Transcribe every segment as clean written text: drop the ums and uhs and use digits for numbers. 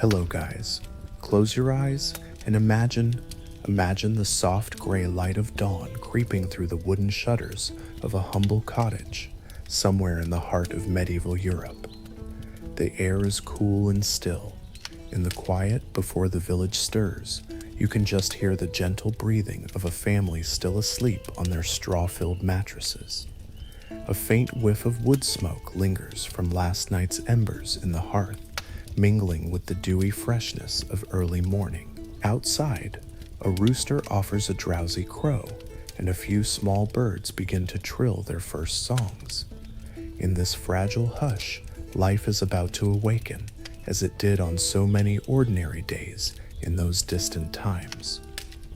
Hello guys. Close your eyes and imagine the soft gray light of dawn creeping through the wooden shutters of a humble cottage somewhere in the heart of medieval Europe. The air is cool and still. In the quiet before the village stirs, you can just hear the gentle breathing of a family still asleep on their straw-filled mattresses. A faint whiff of wood smoke lingers from last night's embers in the hearth, mingling with the dewy freshness of early morning. Outside, a rooster offers a drowsy crow, and a few small birds begin to trill their first songs. In this fragile hush, life is about to awaken, as it did on so many ordinary days in those distant times.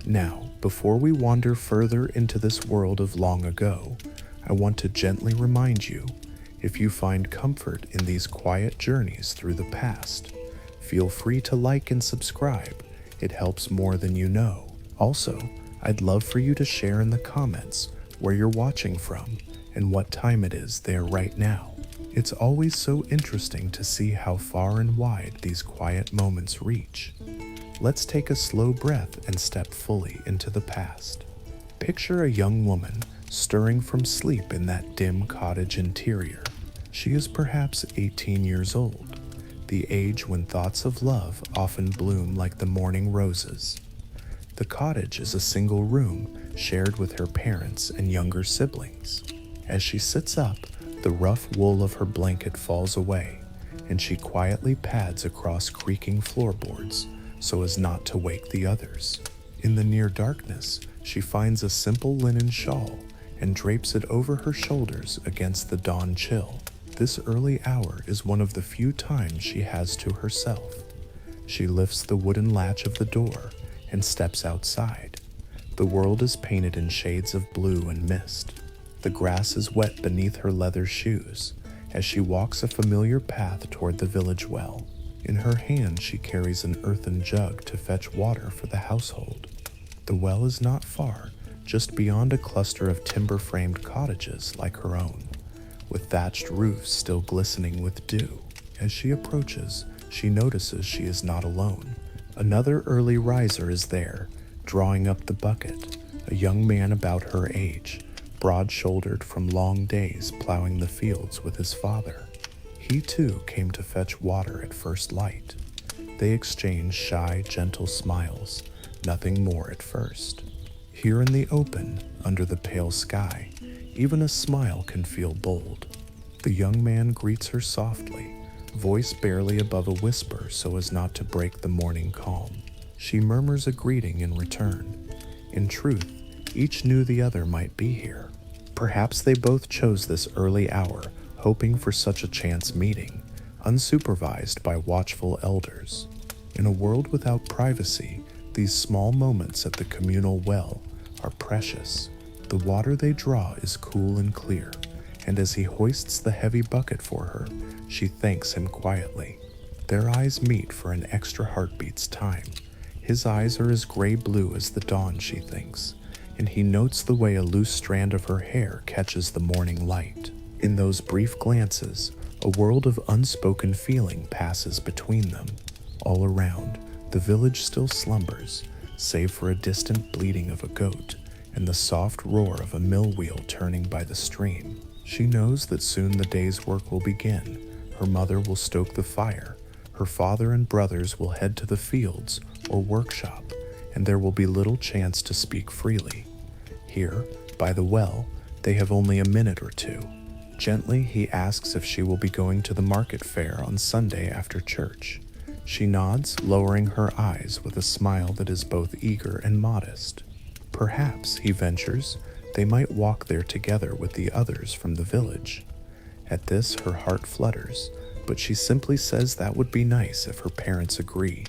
Now, before we wander further into this world of long ago, I want to gently remind you, if you find comfort in these quiet journeys through the past, feel free to like and subscribe. It helps more than you know. Also, I'd love for you to share in the comments where you're watching from and what time it is there right now. It's always so interesting to see how far and wide these quiet moments reach. Let's take a slow breath and step fully into the past. Picture a young woman stirring from sleep in that dim cottage interior. She is perhaps 18 years old, the age when thoughts of love often bloom like the morning roses. The cottage is a single room shared with her parents and younger siblings. As she sits up, the rough wool of her blanket falls away, and she quietly pads across creaking floorboards so as not to wake the others. In the near darkness, she finds a simple linen shawl and drapes it over her shoulders against the dawn chill. This early hour is one of the few times she has to herself. She lifts the wooden latch of the door and steps outside. The world is painted in shades of blue and mist. The grass is wet beneath her leather shoes as she walks a familiar path toward the village well. In her hand, she carries an earthen jug to fetch water for the household. The well is not far, just beyond a cluster of timber-framed cottages like her own, with thatched roofs still glistening with dew. As she approaches, she notices she is not alone. Another early riser is there, drawing up the bucket, a young man about her age, broad-shouldered from long days plowing the fields with his father. He too came to fetch water at first light. They exchange shy, gentle smiles, nothing more at first. Here in the open, under the pale sky, even a smile can feel bold. The young man greets her softly, voice barely above a whisper so as not to break the morning calm. She murmurs a greeting in return. In truth, each knew the other might be here. Perhaps they both chose this early hour, hoping for such a chance meeting, unsupervised by watchful elders. In a world without privacy, these small moments at the communal well are precious. The water they draw is cool and clear, and as he hoists the heavy bucket for her, she thanks him quietly. Their eyes meet for an extra heartbeat's time. His eyes are as gray-blue as the dawn, she thinks, and he notes the way a loose strand of her hair catches the morning light. In those brief glances, a world of unspoken feeling passes between them. All around, the village still slumbers, save for a distant bleating of a goat and the soft roar of a mill wheel turning by the stream. She knows that soon the day's work will begin. Her mother will stoke the fire, her father and brothers will head to the fields or workshop, and there will be little chance to speak freely. Here, by the well, they have only a minute or two. Gently, he asks if she will be going to the market fair on Sunday after church. She nods, lowering her eyes with a smile that is both eager and modest. Perhaps, he ventures, they might walk there together with the others from the village. At this, her heart flutters, but she simply says that would be nice if her parents agree.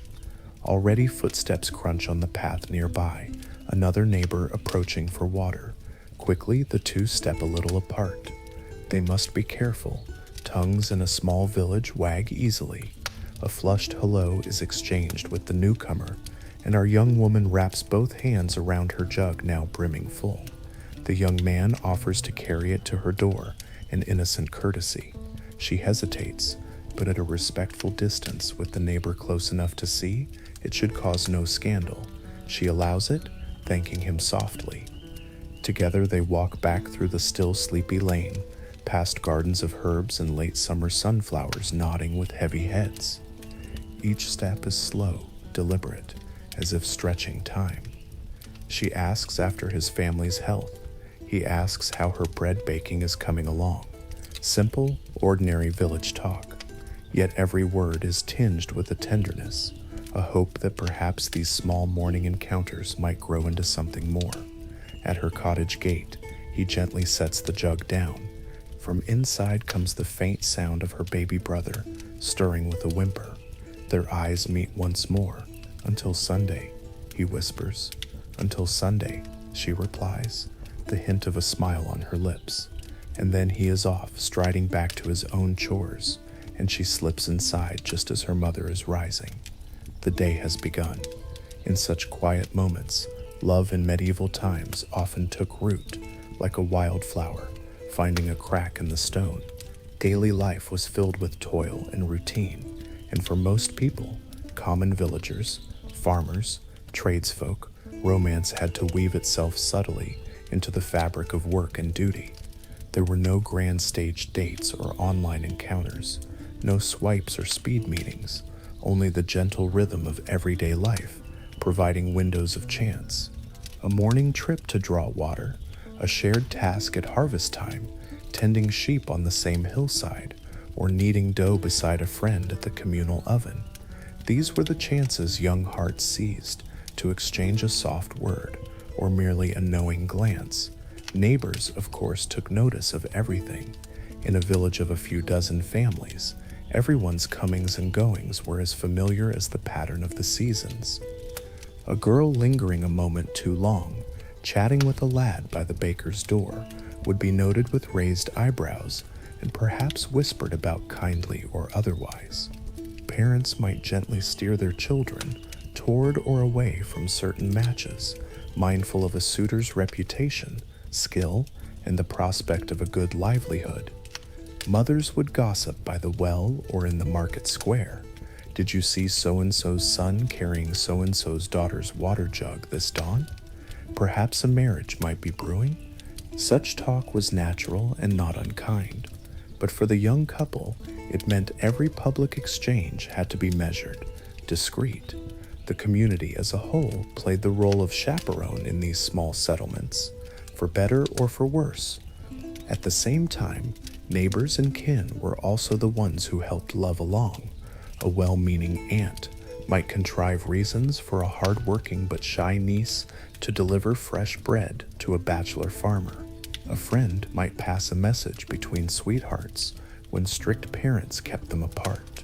Already footsteps crunch on the path nearby, another neighbor approaching for water. Quickly, the two step a little apart. They must be careful. Tongues in a small village wag easily. A flushed hello is exchanged with the newcomer, and our young woman wraps both hands around her jug now brimming full. The young man offers to carry it to her door, an innocent courtesy. She hesitates, but at a respectful distance with the neighbor close enough to see it should cause no scandal. She allows it, thanking him softly. Together they walk back through the still sleepy lane, past gardens of herbs and late summer sunflowers nodding with heavy heads. Each step is slow, deliberate, as if stretching time. She asks after his family's health. He asks how her bread baking is coming along. Simple, ordinary village talk. Yet every word is tinged with a tenderness, a hope that perhaps these small morning encounters might grow into something more. At her cottage gate, he gently sets the jug down. From inside comes the faint sound of her baby brother, stirring with a whimper. Their eyes meet once more. "Until Sunday," he whispers. "Until Sunday," she replies, the hint of a smile on her lips. And then he is off, striding back to his own chores, and she slips inside just as her mother is rising. The day has begun. In such quiet moments, love in medieval times often took root, like a wildflower, finding a crack in the stone. Daily life was filled with toil and routine, and for most people, common villagers, farmers, tradesfolk, romance had to weave itself subtly into the fabric of work and duty. There were no grand staged dates or online encounters, no swipes or speed meetings, only the gentle rhythm of everyday life, providing windows of chance. A morning trip to draw water, a shared task at harvest time, tending sheep on the same hillside, or kneading dough beside a friend at the communal oven. These were the chances young hearts seized to exchange a soft word, or merely a knowing glance. Neighbors, of course, took notice of everything. In a village of a few dozen families, everyone's comings and goings were as familiar as the pattern of the seasons. A girl lingering a moment too long, chatting with a lad by the baker's door, would be noted with raised eyebrows and perhaps whispered about kindly or otherwise. Parents might gently steer their children toward or away from certain matches, mindful of a suitor's reputation, skill, and the prospect of a good livelihood. Mothers would gossip by the well or in the market square. "Did you see so-and-so's son carrying so-and-so's daughter's water jug this dawn? Perhaps a marriage might be brewing?" Such talk was natural and not unkind, but for the young couple, it meant every public exchange had to be measured, discreet. The community as a whole played the role of chaperone in these small settlements, for better or for worse. At the same time, neighbors and kin were also the ones who helped love along. A well-meaning aunt might contrive reasons for a hard-working but shy niece to deliver fresh bread to a bachelor farmer. A friend might pass a message between sweethearts when strict parents kept them apart.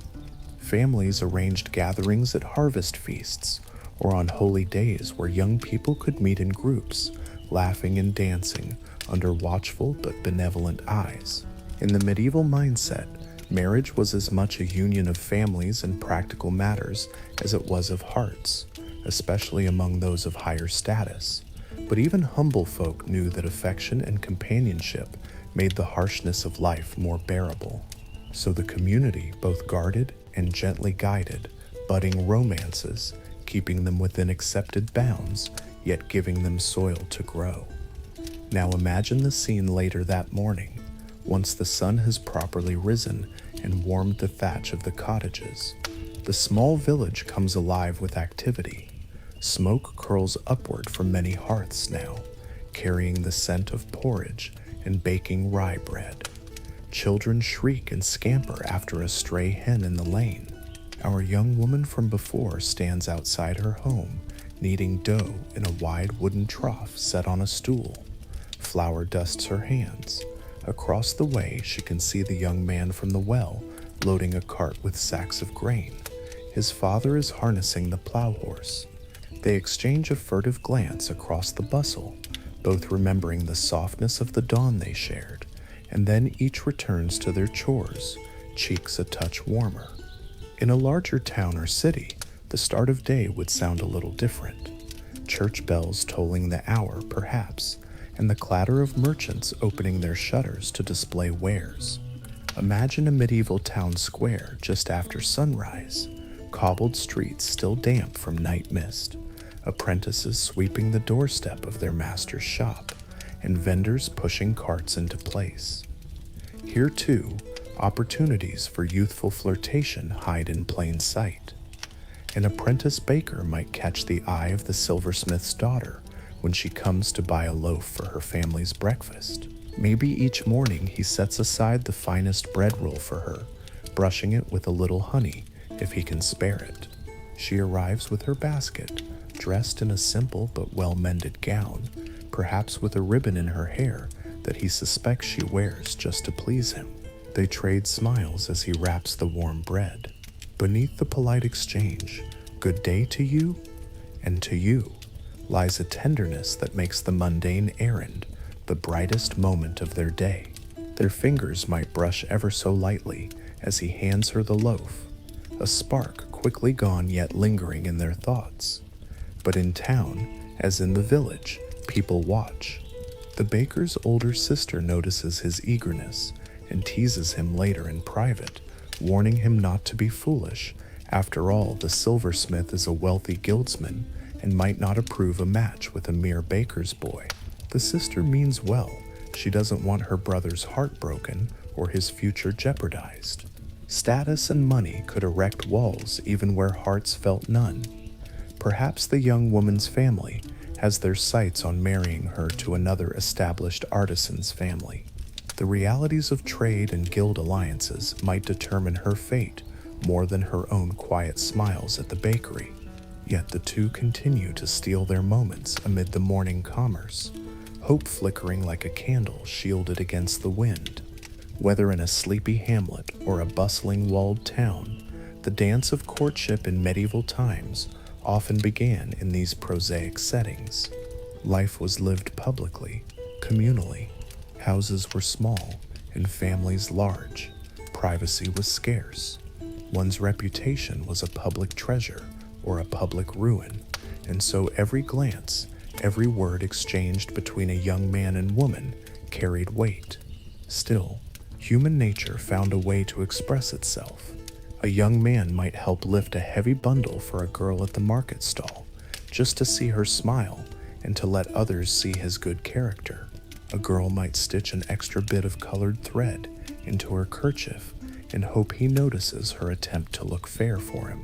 Families arranged gatherings at harvest feasts or on holy days where young people could meet in groups, laughing and dancing under watchful but benevolent eyes. In the medieval mindset, marriage was as much a union of families and practical matters as it was of hearts, especially among those of higher status. But even humble folk knew that affection and companionship made the harshness of life more bearable. So the community both guarded and gently guided budding romances, keeping them within accepted bounds, yet giving them soil to grow. Now imagine the scene later that morning, once the sun has properly risen and warmed the thatch of the cottages. The small village comes alive with activity. Smoke curls upward from many hearths now, carrying the scent of porridge and baking rye bread. Children shriek and scamper after a stray hen in the lane. Our young woman from before stands outside her home, kneading dough in a wide wooden trough set on a stool. Flour dusts her hands. Across the way, she can see the young man from the well loading a cart with sacks of grain. His father is harnessing the plow horse. They exchange a furtive glance across the bustle, both remembering the softness of the dawn they shared, and then each returns to their chores, cheeks a touch warmer. In a larger town or city, the start of day would sound a little different. Church bells tolling the hour, perhaps, and the clatter of merchants opening their shutters to display wares. Imagine a medieval town square just after sunrise, cobbled streets still damp from night mist, apprentices sweeping the doorstep of their master's shop, and vendors pushing carts into place. Here, too, opportunities for youthful flirtation hide in plain sight. An apprentice baker might catch the eye of the silversmith's daughter when she comes to buy a loaf for her family's breakfast. Maybe each morning he sets aside the finest bread roll for her, brushing it with a little honey if he can spare it. She arrives with her basket, dressed in a simple but well-mended gown, perhaps with a ribbon in her hair that he suspects she wears just to please him. They trade smiles as he wraps the warm bread. Beneath the polite exchange, "Good day to you," and "to you," lies a tenderness that makes the mundane errand the brightest moment of their day. Their fingers might brush ever so lightly as he hands her the loaf, a spark quickly gone yet lingering in their thoughts. But in town, as in the village, people watch. The baker's older sister notices his eagerness and teases him later in private, warning him not to be foolish. After all, the silversmith is a wealthy guildsman and might not approve a match with a mere baker's boy. The sister means well. She doesn't want her brother's heart broken or his future jeopardized. Status and money could erect walls even where hearts felt none. Perhaps the young woman's family has their sights on marrying her to another established artisan's family. The realities of trade and guild alliances might determine her fate more than her own quiet smiles at the bakery. Yet the two continue to steal their moments amid the morning commerce, hope flickering like a candle shielded against the wind. Whether in a sleepy hamlet or a bustling walled town, the dance of courtship in medieval times often began in these prosaic settings. Life was lived publicly, communally. Houses were small and families large. Privacy was scarce. One's reputation was a public treasure or a public ruin, and so every glance, every word exchanged between a young man and woman carried weight. Still, human nature found a way to express itself. A young man might help lift a heavy bundle for a girl at the market stall, just to see her smile and to let others see his good character. A girl might stitch an extra bit of colored thread into her kerchief and hope he notices her attempt to look fair for him.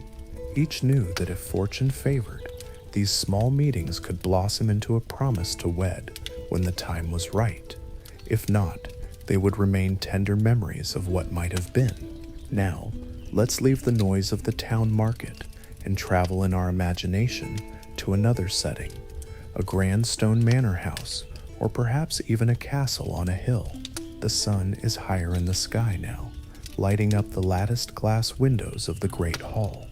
Each knew that if fortune favored, these small meetings could blossom into a promise to wed when the time was right. If not, they would remain tender memories of what might have been. Now, let's leave the noise of the town market and travel in our imagination to another setting, a grand stone manor house, or perhaps even a castle on a hill. The sun is higher in the sky now, lighting up the latticed glass windows of the great hall.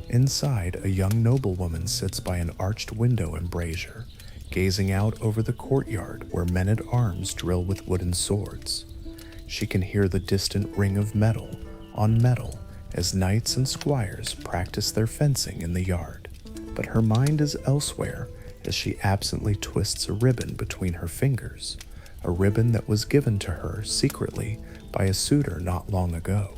Inside, a young noblewoman sits by an arched window embrasure, gazing out over the courtyard where men-at-arms drill with wooden swords. She can hear the distant ring of metal on metal as knights and squires practice their fencing in the yard. But her mind is elsewhere as she absently twists a ribbon between her fingers, a ribbon that was given to her secretly by a suitor not long ago.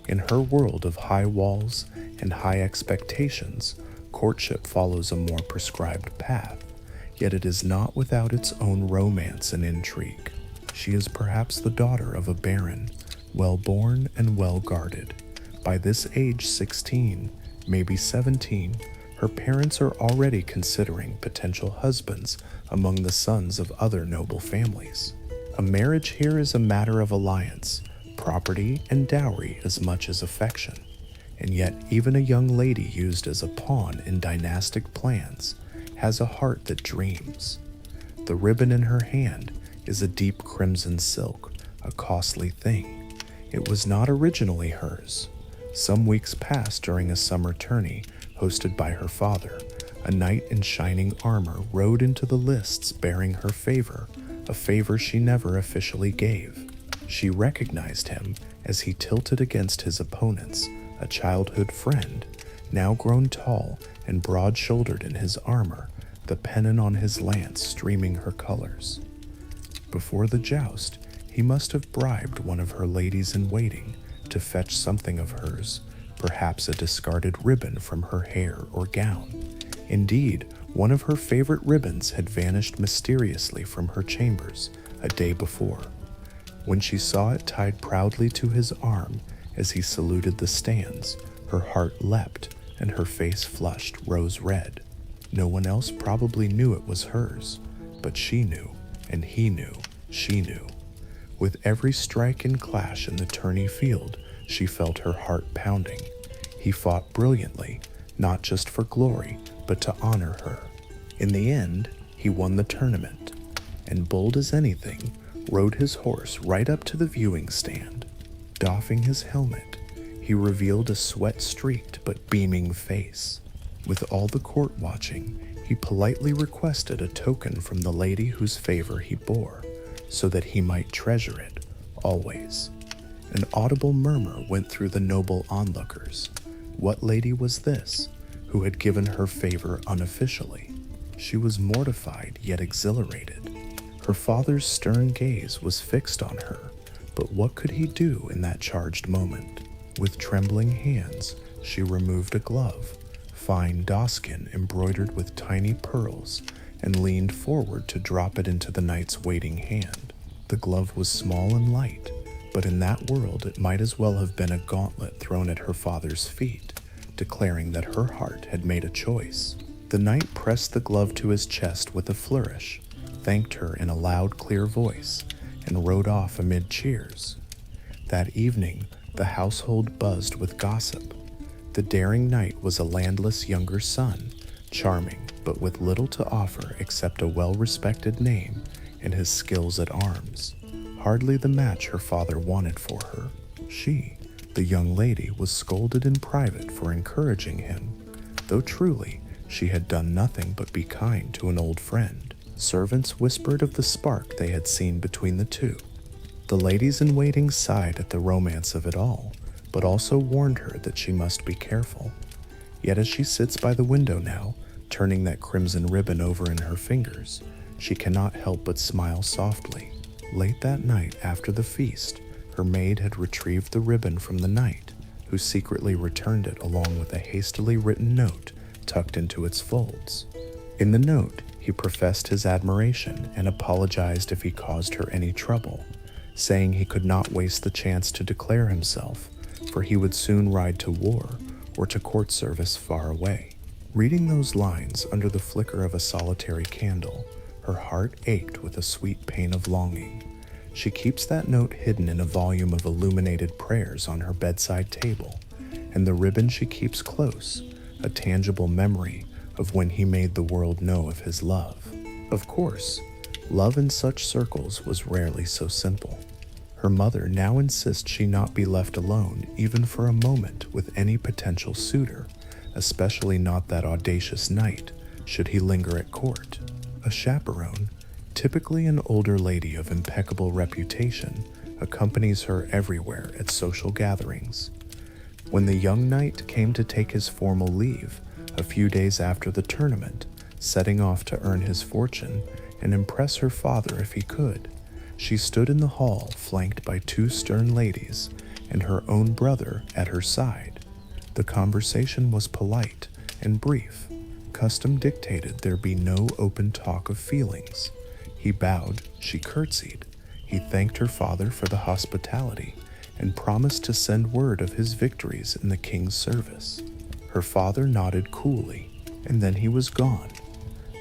In her world of high walls and high expectations, courtship follows a more prescribed path, yet it is not without its own romance and intrigue. She is perhaps the daughter of a baron, well-born and well-guarded. By this age 16, maybe 17, her parents are already considering potential husbands among the sons of other noble families. A marriage here is a matter of alliance, property, and dowry as much as affection. And yet even a young lady used as a pawn in dynastic plans has a heart that dreams. The ribbon in her hand is a deep crimson silk, a costly thing. It was not originally hers. Some weeks passed during a summer tourney hosted by her father. A knight in shining armor rode into the lists bearing her favor, a favor she never officially gave. She recognized him as he tilted against his opponents, a childhood friend, now grown tall and broad-shouldered in his armor, the pennon on his lance streaming her colors. Before the joust, He must have bribed one of her ladies-in-waiting to fetch something of hers, perhaps a discarded ribbon from her hair or gown. Indeed, one of her favorite ribbons had vanished mysteriously from her chambers a day before. When she saw it tied proudly to his arm as he saluted the stands, her heart leapt and her face flushed rose red. No one else probably knew it was hers, but she knew, and he knew, she knew. With every strike and clash in the tourney field, she felt her heart pounding. He fought brilliantly, not just for glory, but to honor her. In the end, he won the tournament, and bold as anything, rode his horse right up to the viewing stand. Doffing his helmet, he revealed a sweat-streaked but beaming face. With all the court watching, he politely requested a token from the lady whose favor he bore, so that he might treasure it, always. An audible murmur went through the noble onlookers. What lady was this, who had given her favor unofficially? She was mortified yet exhilarated. Her father's stern gaze was fixed on her, but what could he do in that charged moment? With trembling hands, she removed a glove, fine dawskin embroidered with tiny pearls, and leaned forward to drop it into the knight's waiting hand. The glove was small and light, but in that world it might as well have been a gauntlet thrown at her father's feet, declaring that her heart had made a choice. The knight pressed the glove to his chest with a flourish, thanked her in a loud, clear voice, and rode off amid cheers. That evening, the household buzzed with gossip. The daring knight was a landless younger son, charming, but with little to offer except a well-respected name and his skills at arms. Hardly the match her father wanted for her. She, the young lady, was scolded in private for encouraging him, though truly she had done nothing but be kind to an old friend. Servants whispered of the spark they had seen between the two. The ladies-in-waiting sighed at the romance of it all, but also warned her that she must be careful. Yet as she sits by the window now, turning that crimson ribbon over in her fingers, she cannot help but smile softly. Late that night after the feast, her maid had retrieved the ribbon from the knight, who secretly returned it along with a hastily written note tucked into its folds. In the note, he professed his admiration and apologized if he caused her any trouble, saying he could not waste the chance to declare himself, for he would soon ride to war or to court service far away. Reading those lines under the flicker of a solitary candle, her heart ached with a sweet pain of longing. She keeps that note hidden in a volume of illuminated prayers on her bedside table, and the ribbon she keeps close, a tangible memory of when he made the world know of his love. Of course, love in such circles was rarely so simple. Her mother now insists she not be left alone even for a moment with any potential suitor, especially not that audacious knight, should he linger at court. A chaperone, typically an older lady of impeccable reputation, accompanies her everywhere at social gatherings. When the young knight came to take his formal leave, a few days after the tournament, setting off to earn his fortune and impress her father if he could, she stood in the hall flanked by two stern ladies and her own brother at her side. The conversation was polite and brief. Custom dictated there be no open talk of feelings. He bowed, she curtsied. He thanked her father for the hospitality and promised to send word of his victories in the king's service. Her father nodded coolly, and then he was gone.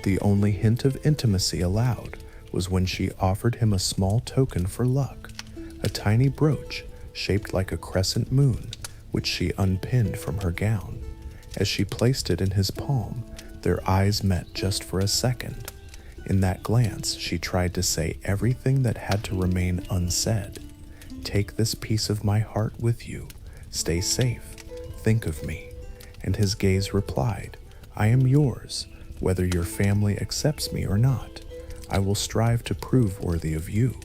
The only hint of intimacy allowed was when she offered him a small token for luck, a tiny brooch shaped like a crescent moon, which she unpinned from her gown. As she placed it in his palm, their eyes met just for a second. In that glance, she tried to say everything that had to remain unsaid. Take this piece of my heart with you. Stay safe. Think of me. And his gaze replied, I am yours, whether your family accepts me or not. I will strive to prove worthy of you.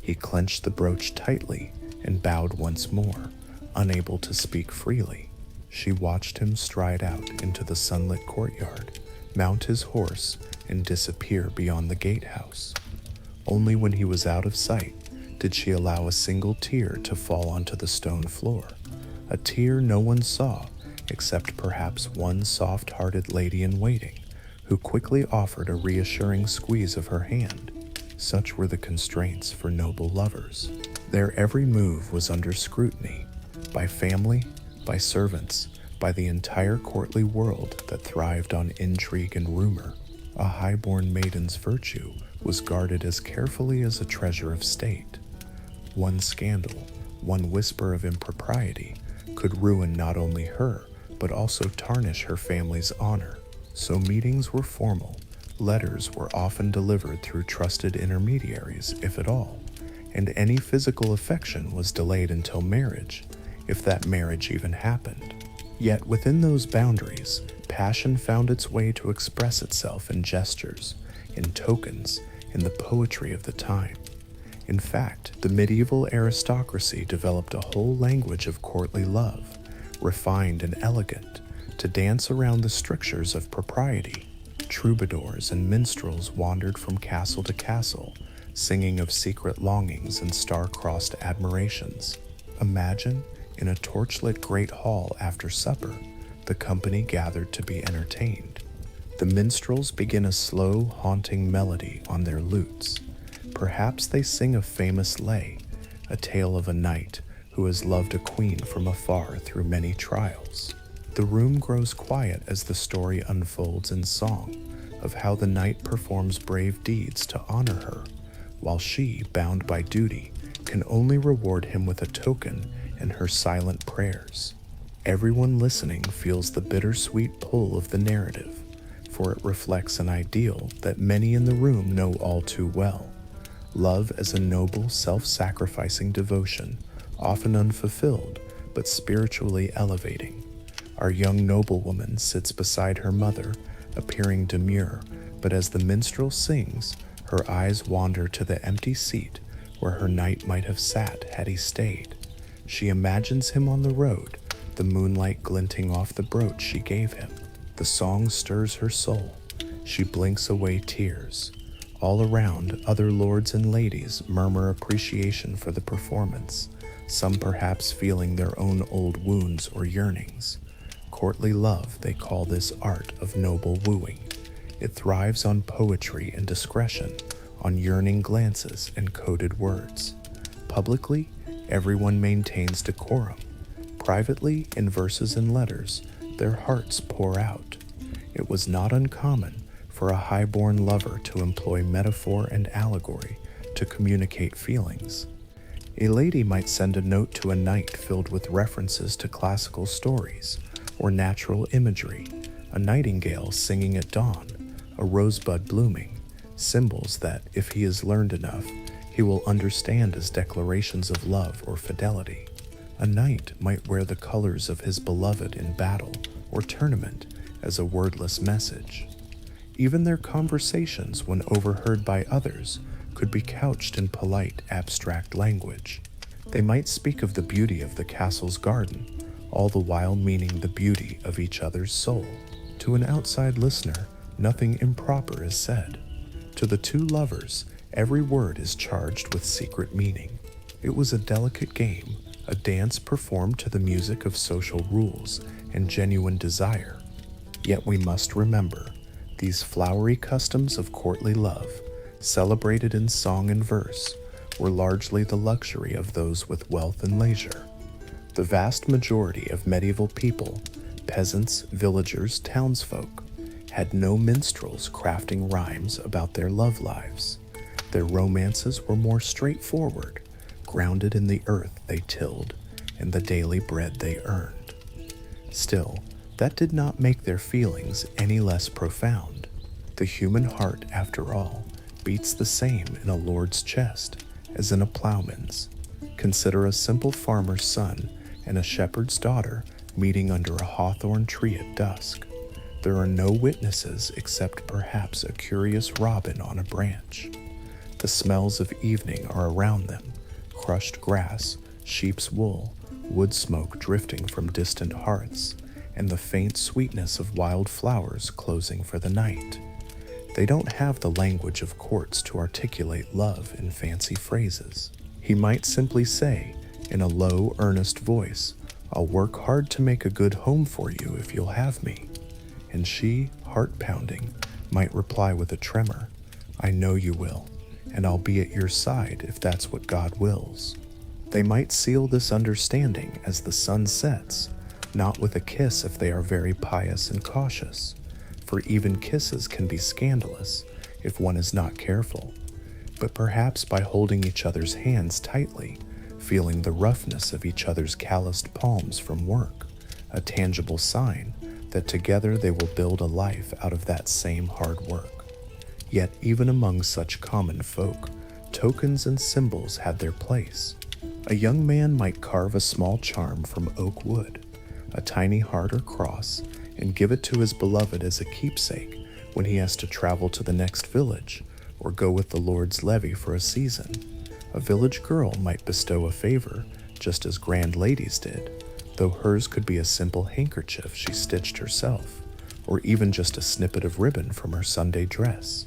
He clenched the brooch tightly and bowed once more, unable to speak freely. She watched him stride out into the sunlit courtyard, mount his horse, and disappear beyond the gatehouse. Only when he was out of sight did she allow a single tear to fall onto the stone floor, a tear no one saw except perhaps one soft-hearted lady-in-waiting who quickly offered a reassuring squeeze of her hand. Such were the constraints for noble lovers. Their every move was under scrutiny, by family, by servants, by the entire courtly world that thrived on intrigue and rumor. A high-born maiden's virtue was guarded as carefully as a treasure of state. One scandal, one whisper of impropriety, could ruin not only her, but also tarnish her family's honor. So meetings were formal, letters were often delivered through trusted intermediaries, if at all, and any physical affection was delayed until marriage, if that marriage even happened. Yet within those boundaries, passion found its way to express itself in gestures, in tokens, in the poetry of the time. In fact, the medieval aristocracy developed a whole language of courtly love, refined and elegant, to dance around the strictures of propriety. Troubadours and minstrels wandered from castle to castle, singing of secret longings and star-crossed admirations. Imagine, in a torchlit great hall after supper, the company gathered to be entertained. The minstrels begin a slow, haunting melody on their lutes. Perhaps they sing a famous lay, a tale of a knight who has loved a queen from afar through many trials. The room grows quiet as the story unfolds in song of how the knight performs brave deeds to honor her, while she, bound by duty, can only reward him with a token and her silent prayers. Everyone listening feels the bittersweet pull of the narrative, for it reflects an ideal that many in the room know all too well. Love as a noble, self-sacrificing devotion, often unfulfilled, but spiritually elevating. Our young noblewoman sits beside her mother, appearing demure, but as the minstrel sings, her eyes wander to the empty seat where her knight might have sat had he stayed. She imagines him on the road, the moonlight glinting off the brooch she gave him. The song stirs her soul. She blinks away tears. All around, other lords and ladies murmur appreciation for the performance, some perhaps feeling their own old wounds or yearnings. Courtly love, they call this art of noble wooing. It thrives on poetry and discretion, on yearning glances and coded words. Publicly, everyone maintains decorum. Privately, in verses and letters, their hearts pour out. It was not uncommon for a high-born lover to employ metaphor and allegory to communicate feelings. A lady might send a note to a knight filled with references to classical stories or natural imagery, a nightingale singing at dawn, a rosebud blooming, symbols that, if he is learned enough, he will understand as declarations of love or fidelity. A knight might wear the colors of his beloved in battle or tournament as a wordless message. Even their conversations, when overheard by others, could be couched in polite, abstract language. They might speak of the beauty of the castle's garden, all the while meaning the beauty of each other's soul. To an outside listener, nothing improper is said. To the two lovers, every word is charged with secret meaning. It was a delicate game, a dance performed to the music of social rules and genuine desire. Yet we must remember, these flowery customs of courtly love, celebrated in song and verse, were largely the luxury of those with wealth and leisure. The vast majority of medieval people, peasants, villagers, townsfolk, had no minstrels crafting rhymes about their love lives. Their romances were more straightforward, grounded in the earth they tilled and the daily bread they earned. Still, that did not make their feelings any less profound. The human heart, after all, beats the same in a lord's chest as in a plowman's. Consider a simple farmer's son and a shepherd's daughter meeting under a hawthorn tree at dusk. There are no witnesses except perhaps a curious robin on a branch. The smells of evening are around them, crushed grass, sheep's wool, wood smoke drifting from distant hearths, and the faint sweetness of wild flowers closing for the night. They don't have the language of courts to articulate love in fancy phrases. He might simply say, in a low, earnest voice, "I'll work hard to make a good home for you if you'll have me." And she, heart-pounding, might reply with a tremor, "I know you will, and I'll be at your side if that's what God wills." They might seal this understanding as the sun sets, not with a kiss if they are very pious and cautious, for even kisses can be scandalous if one is not careful, but perhaps by holding each other's hands tightly, feeling the roughness of each other's calloused palms from work, a tangible sign that together they will build a life out of that same hard work. Yet even among such common folk, tokens and symbols had their place. A young man might carve a small charm from oak wood, a tiny heart or cross, and give it to his beloved as a keepsake when he has to travel to the next village or go with the Lord's levy for a season. A village girl might bestow a favor, just as grand ladies did, though hers could be a simple handkerchief she stitched herself, or even just a snippet of ribbon from her Sunday dress.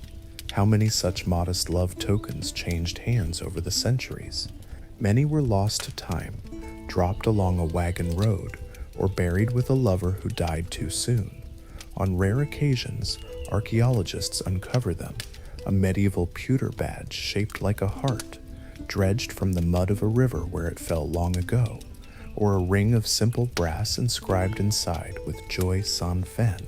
How many such modest love tokens changed hands over the centuries? Many were lost to time, dropped along a wagon road, or buried with a lover who died too soon. On rare occasions, archaeologists uncover them, a medieval pewter badge shaped like a heart, dredged from the mud of a river where it fell long ago, or a ring of simple brass inscribed inside with joy sans fin,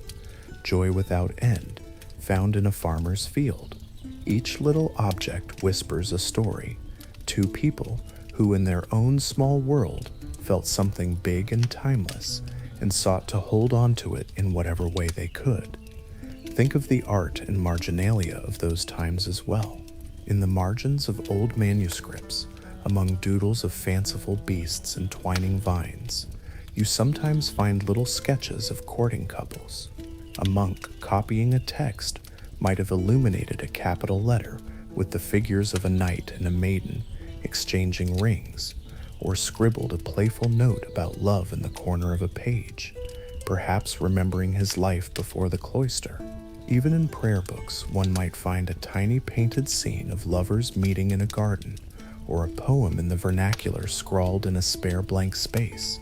joy without end, found in a farmer's field. Each little object whispers a story. Two people who in their own small world felt something big and timeless and sought to hold on to it in whatever way they could. Think of the art and marginalia of those times as well. In the margins of old manuscripts, among doodles of fanciful beasts and twining vines, you sometimes find little sketches of courting couples. A monk copying a text might have illuminated a capital letter with the figures of a knight and a maiden exchanging rings, or scribbled a playful note about love in the corner of a page, perhaps remembering his life before the cloister. Even in prayer books, one might find a tiny painted scene of lovers meeting in a garden, or a poem in the vernacular scrawled in a spare blank space,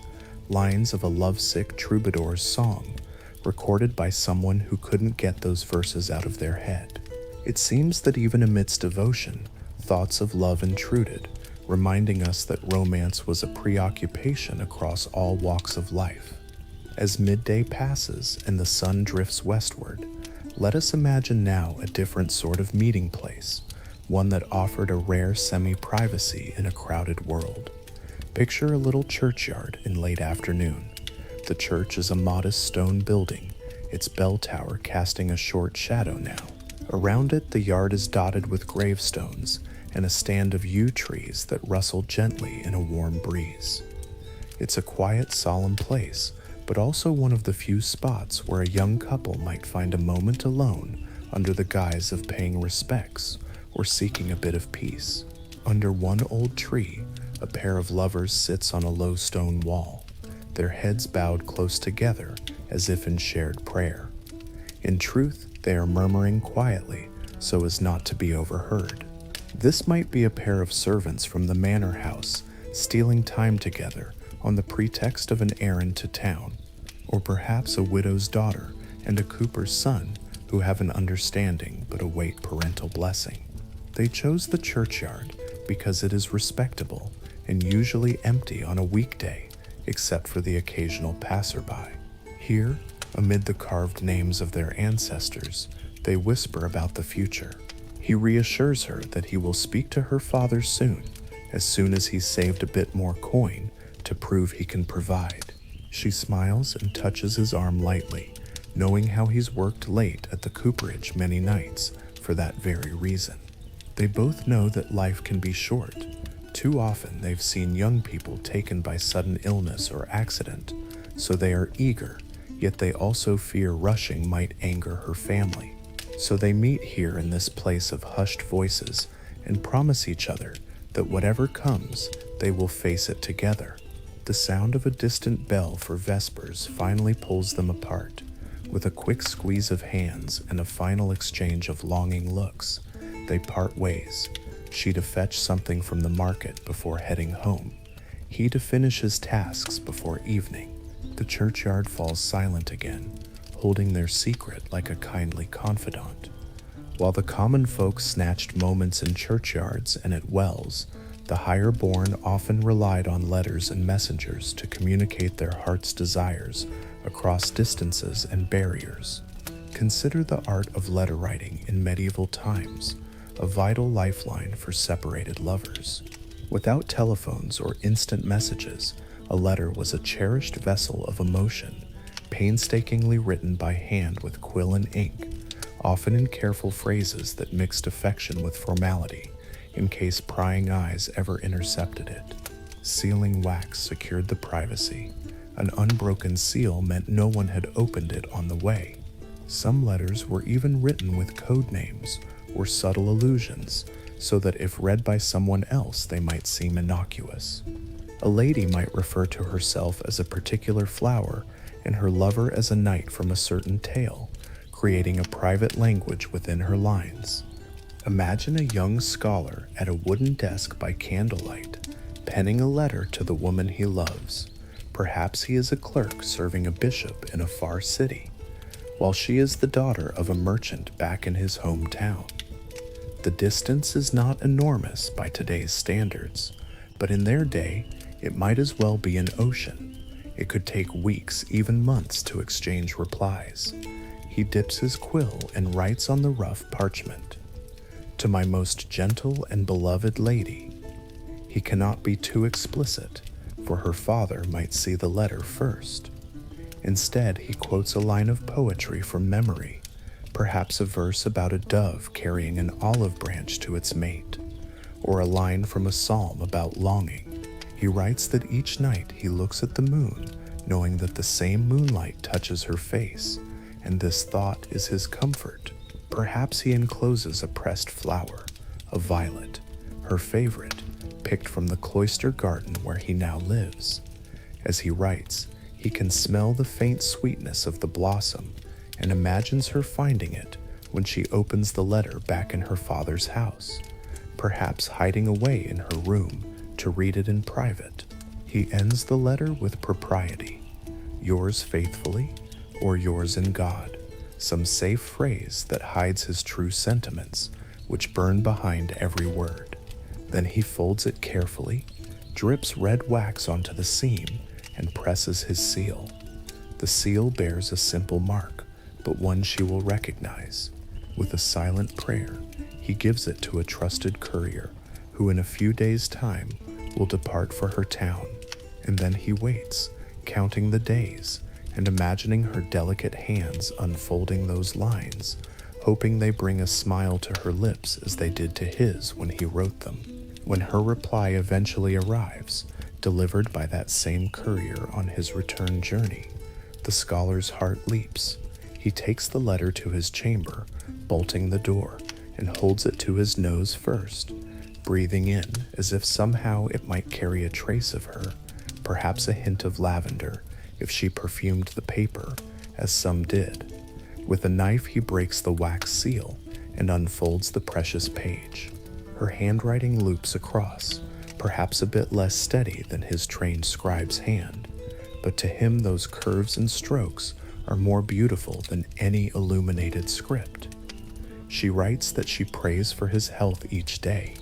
lines of a lovesick troubadour's song, recorded by someone who couldn't get those verses out of their head. It seems that even amidst devotion, thoughts of love intruded, reminding us that romance was a preoccupation across all walks of life. As midday passes and the sun drifts westward, let us imagine now a different sort of meeting place, one that offered a rare semi-privacy in a crowded world. Picture a little churchyard in late afternoon. The church is a modest stone building, its bell tower casting a short shadow now. Around it, the yard is dotted with gravestones and a stand of yew trees that rustle gently in a warm breeze. It's a quiet, solemn place, but also one of the few spots where a young couple might find a moment alone under the guise of paying respects or seeking a bit of peace. Under one old tree, a pair of lovers sits on a low stone wall, their heads bowed close together as if in shared prayer. In truth, they are murmuring quietly so as not to be overheard. This might be a pair of servants from the manor house stealing time together on the pretext of an errand to town, or perhaps a widow's daughter and a cooper's son who have an understanding but await parental blessing. They chose the churchyard because it is respectable and usually empty on a weekday, except for the occasional passerby. Here, amid the carved names of their ancestors, they whisper about the future. He reassures her that he will speak to her father soon as he's saved a bit more coin to prove he can provide. She smiles and touches his arm lightly, knowing how he's worked late at the cooperage many nights for that very reason. They both know that life can be short. Too often they've seen young people taken by sudden illness or accident, so they are eager, yet they also fear rushing might anger her family. So they meet here in this place of hushed voices and promise each other that whatever comes, they will face it together. The sound of a distant bell for vespers finally pulls them apart. With a quick squeeze of hands and a final exchange of longing looks, they part ways, she to fetch something from the market before heading home, he to finish his tasks before evening. The churchyard falls silent again, holding their secret like a kindly confidant. While the common folk snatched moments in churchyards and at wells, the higher born often relied on letters and messengers to communicate their heart's desires across distances and barriers. Consider the art of letter writing in medieval times, a vital lifeline for separated lovers. Without telephones or instant messages, a letter was a cherished vessel of emotion, painstakingly written by hand with quill and ink, often in careful phrases that mixed affection with formality, in case prying eyes ever intercepted it. Sealing wax secured the privacy. An unbroken seal meant no one had opened it on the way. Some letters were even written with code names or subtle allusions, so that if read by someone else they might seem innocuous. A lady might refer to herself as a particular flower and her lover as a knight from a certain tale, creating a private language within her lines. Imagine a young scholar at a wooden desk by candlelight, penning a letter to the woman he loves. Perhaps he is a clerk serving a bishop in a far city, while she is the daughter of a merchant back in his hometown. The distance is not enormous by today's standards, but in their day, it might as well be an ocean. It could take weeks, even months, to exchange replies. He dips his quill and writes on the rough parchment, "To my most gentle and beloved lady." He cannot be too explicit, for her father might see the letter first. Instead, he quotes a line of poetry from memory, perhaps a verse about a dove carrying an olive branch to its mate, or a line from a psalm about longing. He writes that each night he looks at the moon, knowing that the same moonlight touches her face, and this thought is his comfort. Perhaps he encloses a pressed flower, a violet, her favorite, picked from the cloister garden where he now lives. As he writes, he can smell the faint sweetness of the blossom and imagines her finding it when she opens the letter back in her father's house, perhaps hiding away in her room to read it in private. He ends the letter with propriety, "Yours faithfully," or "Yours in God," some safe phrase that hides his true sentiments, which burn behind every word. Then he folds it carefully, drips red wax onto the seam, and presses his seal. The seal bears a simple mark, but one she will recognize. With a silent prayer, he gives it to a trusted courier, who in a few days' time will depart for her town, and then he waits, counting the days, and imagining her delicate hands unfolding those lines, hoping they bring a smile to her lips as they did to his when he wrote them. When her reply eventually arrives, delivered by that same courier on his return journey, the scholar's heart leaps. He takes the letter to his chamber, bolting the door, and holds it to his nose first, breathing in as if somehow it might carry a trace of her, perhaps a hint of lavender, if she perfumed the paper, as some did. With a knife he breaks the wax seal and unfolds the precious page. Her handwriting loops across, perhaps a bit less steady than his trained scribe's hand, but to him those curves and strokes are more beautiful than any illuminated script. She writes that she prays for his health each day,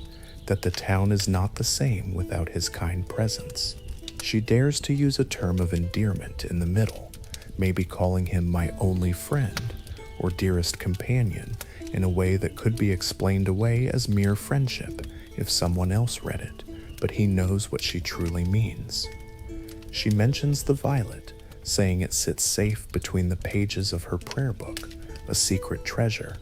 that the town is not the same without his kind presence. She dares to use a term of endearment in the middle, maybe calling him "my only friend" or "dearest companion," in a way that could be explained away as mere friendship if someone else read it, but he knows what she truly means. She mentions the violet, saying it sits safe between the pages of her prayer book, a secret treasure.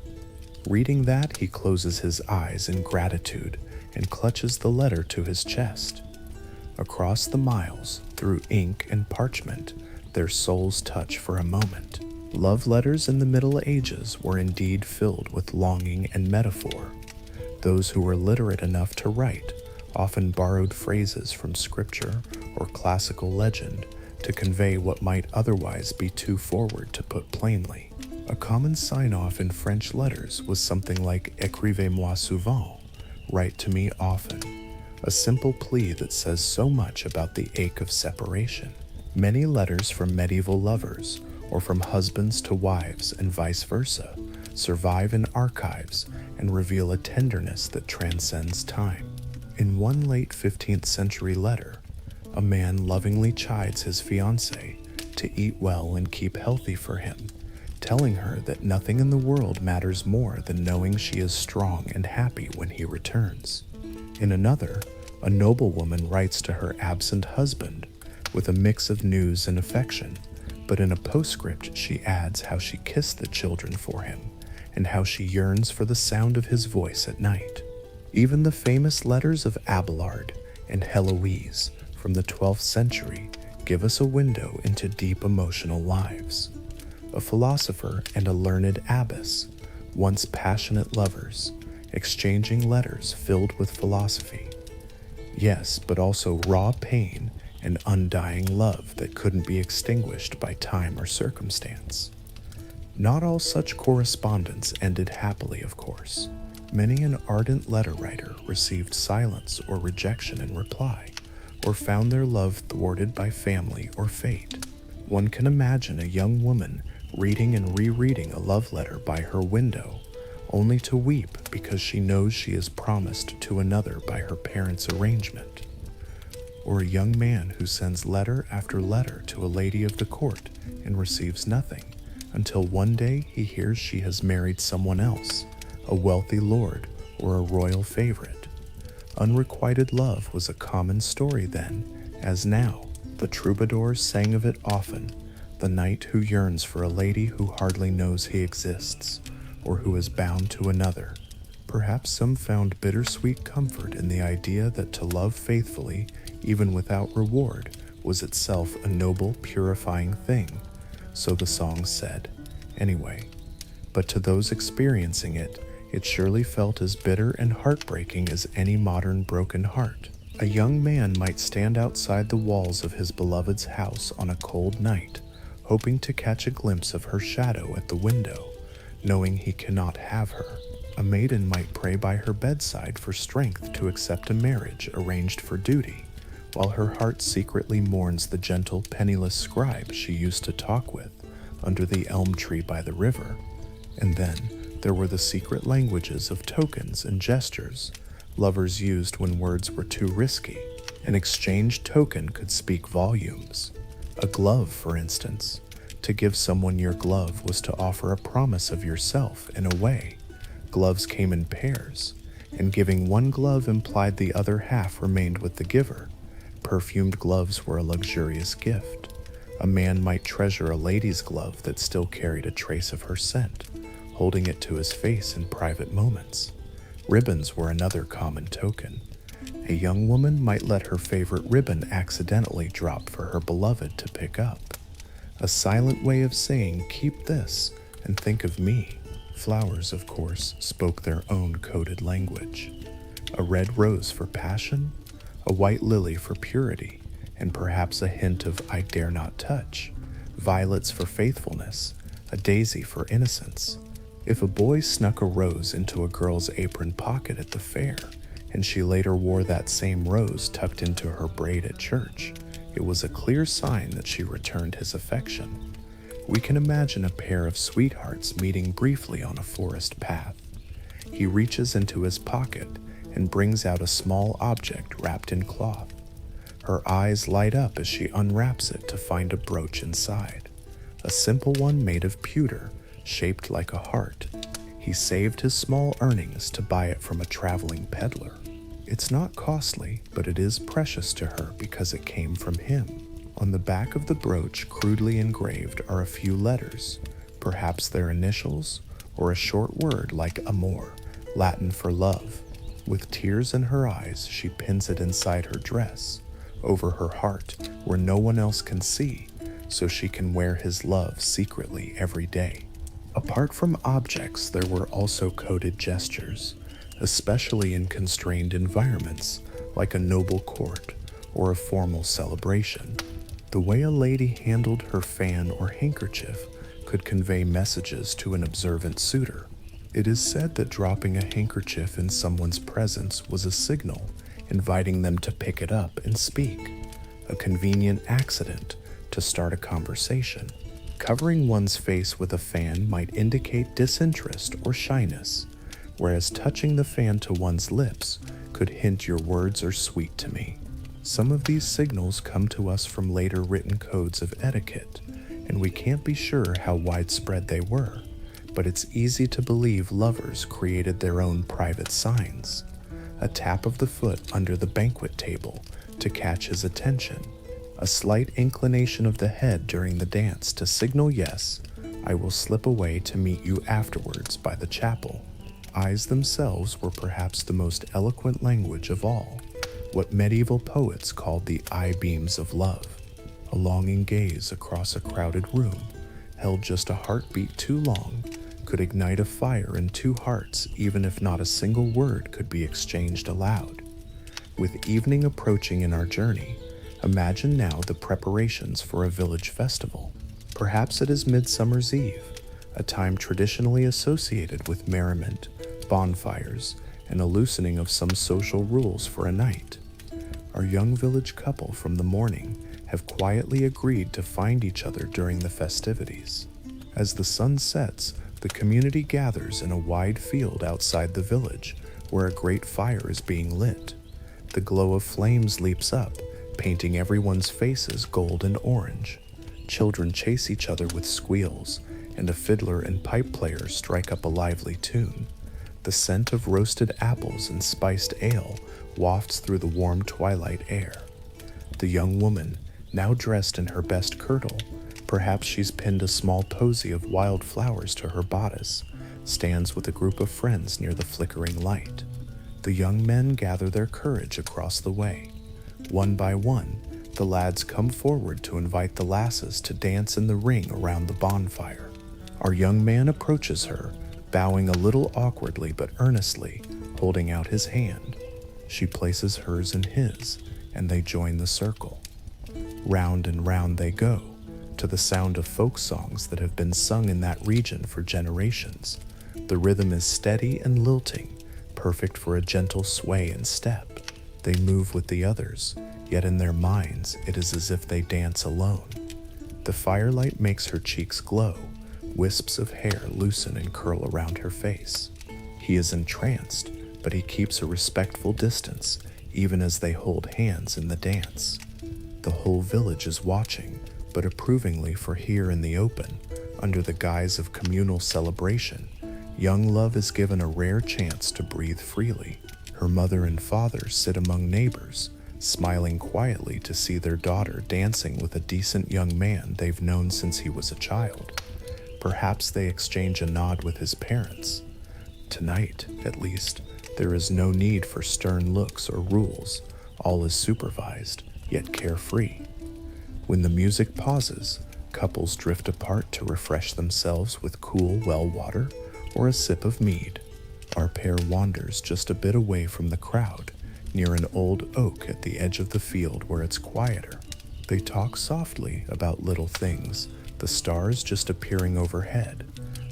Reading that, he closes his eyes in gratitude and clutches the letter to his chest. Across the miles, through ink and parchment, their souls touch for a moment. Love letters in the Middle Ages were indeed filled with longing and metaphor. Those who were literate enough to write often borrowed phrases from scripture or classical legend to convey what might otherwise be too forward to put plainly. A common sign-off in French letters was something like "Écrivez-moi souvent," Write to me often. A simple plea that says so much about the ache of separation. Many letters from medieval lovers, or from husbands to wives and vice versa, survive in archives and reveal a tenderness that transcends time. In one late 15th century letter, a man lovingly chides his fiancée to eat well and keep healthy for him, telling her that nothing in the world matters more than knowing she is strong and happy when he returns. In another, a noblewoman writes to her absent husband with a mix of news and affection, but in a postscript she adds how she kissed the children for him and how she yearns for the sound of his voice at night. Even the famous letters of Abelard and Heloise from the 12th century give us a window into deep emotional lives. A philosopher and a learned abbess, once passionate lovers, exchanging letters filled with philosophy. Yes, but also raw pain and undying love that couldn't be extinguished by time or circumstance. Not all such correspondence ended happily, of course. Many an ardent letter writer received silence or rejection in reply, or found their love thwarted by family or fate. One can imagine a young woman reading and rereading a love letter by her window, only to weep because she knows she is promised to another by her parents' arrangement. Or a young man who sends letter after letter to a lady of the court and receives nothing, until one day he hears she has married someone else, a wealthy lord or a royal favorite. Unrequited love was a common story then, as now. The troubadours sang of it often, the knight who yearns for a lady who hardly knows he exists, or who is bound to another. Perhaps some found bittersweet comfort in the idea that to love faithfully, even without reward, was itself a noble, purifying thing, so the song said. Anyway, but to those experiencing it, it surely felt as bitter and heartbreaking as any modern broken heart. A young man might stand outside the walls of his beloved's house on a cold night, hoping to catch a glimpse of her shadow at the window, knowing he cannot have her. A maiden might pray by her bedside for strength to accept a marriage arranged for duty, while her heart secretly mourns the gentle, penniless scribe she used to talk with under the elm tree by the river. And then there were the secret languages of tokens and gestures lovers used when words were too risky. An exchanged token could speak volumes. A glove, for instance. To give someone your glove was to offer a promise of yourself in a way. Gloves came in pairs, and giving one glove implied the other half remained with the giver. Perfumed gloves were a luxurious gift. A man might treasure a lady's glove that still carried a trace of her scent, holding it to his face in private moments. Ribbons were another common token. A young woman might let her favorite ribbon accidentally drop for her beloved to pick up. A silent way of saying, "Keep this and think of me." Flowers, of course, spoke their own coded language. A red rose for passion, a white lily for purity, and perhaps a hint of "I dare not touch." Violets for faithfulness, a daisy for innocence. If a boy snuck a rose into a girl's apron pocket at the fair, and she later wore that same rose tucked into her braid at church, it was a clear sign that she returned his affection. We can imagine a pair of sweethearts meeting briefly on a forest path. He reaches into his pocket and brings out a small object wrapped in cloth. Her eyes light up as she unwraps it to find a brooch inside, a simple one made of pewter, shaped like a heart. He saved his small earnings to buy it from a traveling peddler. It's not costly, but it is precious to her because it came from him. On the back of the brooch, crudely engraved, are a few letters, perhaps their initials, or a short word like amor, Latin for love. With tears in her eyes, she pins it inside her dress, over her heart, where no one else can see, so she can wear his love secretly every day. Apart from objects, there were also coded gestures, especially in constrained environments, like a noble court or a formal celebration. The way a lady handled her fan or handkerchief could convey messages to an observant suitor. It is said that dropping a handkerchief in someone's presence was a signal inviting them to pick it up and speak, a convenient accident to start a conversation. Covering one's face with a fan might indicate disinterest or shyness, whereas touching the fan to one's lips could hint your words are sweet to me. Some of these signals come to us from later written codes of etiquette, and we can't be sure how widespread they were, but it's easy to believe lovers created their own private signs. A tap of the foot under the banquet table to catch his attention, a slight inclination of the head during the dance to signal yes, I will slip away to meet you afterwards by the chapel. Eyes themselves were perhaps the most eloquent language of all, what medieval poets called the eye beams of love. A longing gaze across a crowded room, held just a heartbeat too long, could ignite a fire in two hearts even if not a single word could be exchanged aloud. With evening approaching in our journey, imagine now the preparations for a village festival. Perhaps it is Midsummer's Eve, a time traditionally associated with merriment, bonfires, and a loosening of some social rules for a night. Our young village couple from the morning have quietly agreed to find each other during the festivities. As the sun sets, the community gathers in a wide field outside the village where a great fire is being lit. The glow of flames leaps up, painting everyone's faces gold and orange. Children chase each other with squeals, and a fiddler and pipe player strike up a lively tune. The scent of roasted apples and spiced ale wafts through the warm twilight air. The young woman, now dressed in her best kirtle, perhaps she's pinned a small posy of wild flowers to her bodice, stands with a group of friends near the flickering light. The young men gather their courage across the way. One by one, the lads come forward to invite the lasses to dance in the ring around the bonfire. Our young man approaches her, bowing a little awkwardly but earnestly, holding out his hand. She places hers in his, and they join the circle. Round and round they go, to the sound of folk songs that have been sung in that region for generations. The rhythm is steady and lilting, perfect for a gentle sway and step. They move with the others, yet in their minds it is as if they dance alone. The firelight makes her cheeks glow, wisps of hair loosen and curl around her face. He is entranced, but he keeps a respectful distance, even as they hold hands in the dance. The whole village is watching, but approvingly, for here in the open, under the guise of communal celebration, young love is given a rare chance to breathe freely. Her mother and father sit among neighbors, smiling quietly to see their daughter dancing with a decent young man they've known since he was a child. Perhaps they exchange a nod with his parents. Tonight, at least, there is no need for stern looks or rules. All is supervised, yet carefree. When the music pauses, couples drift apart to refresh themselves with cool well water or a sip of mead. Our pair wanders just a bit away from the crowd, near an old oak at the edge of the field where it's quieter. They talk softly about little things, the stars just appearing overhead,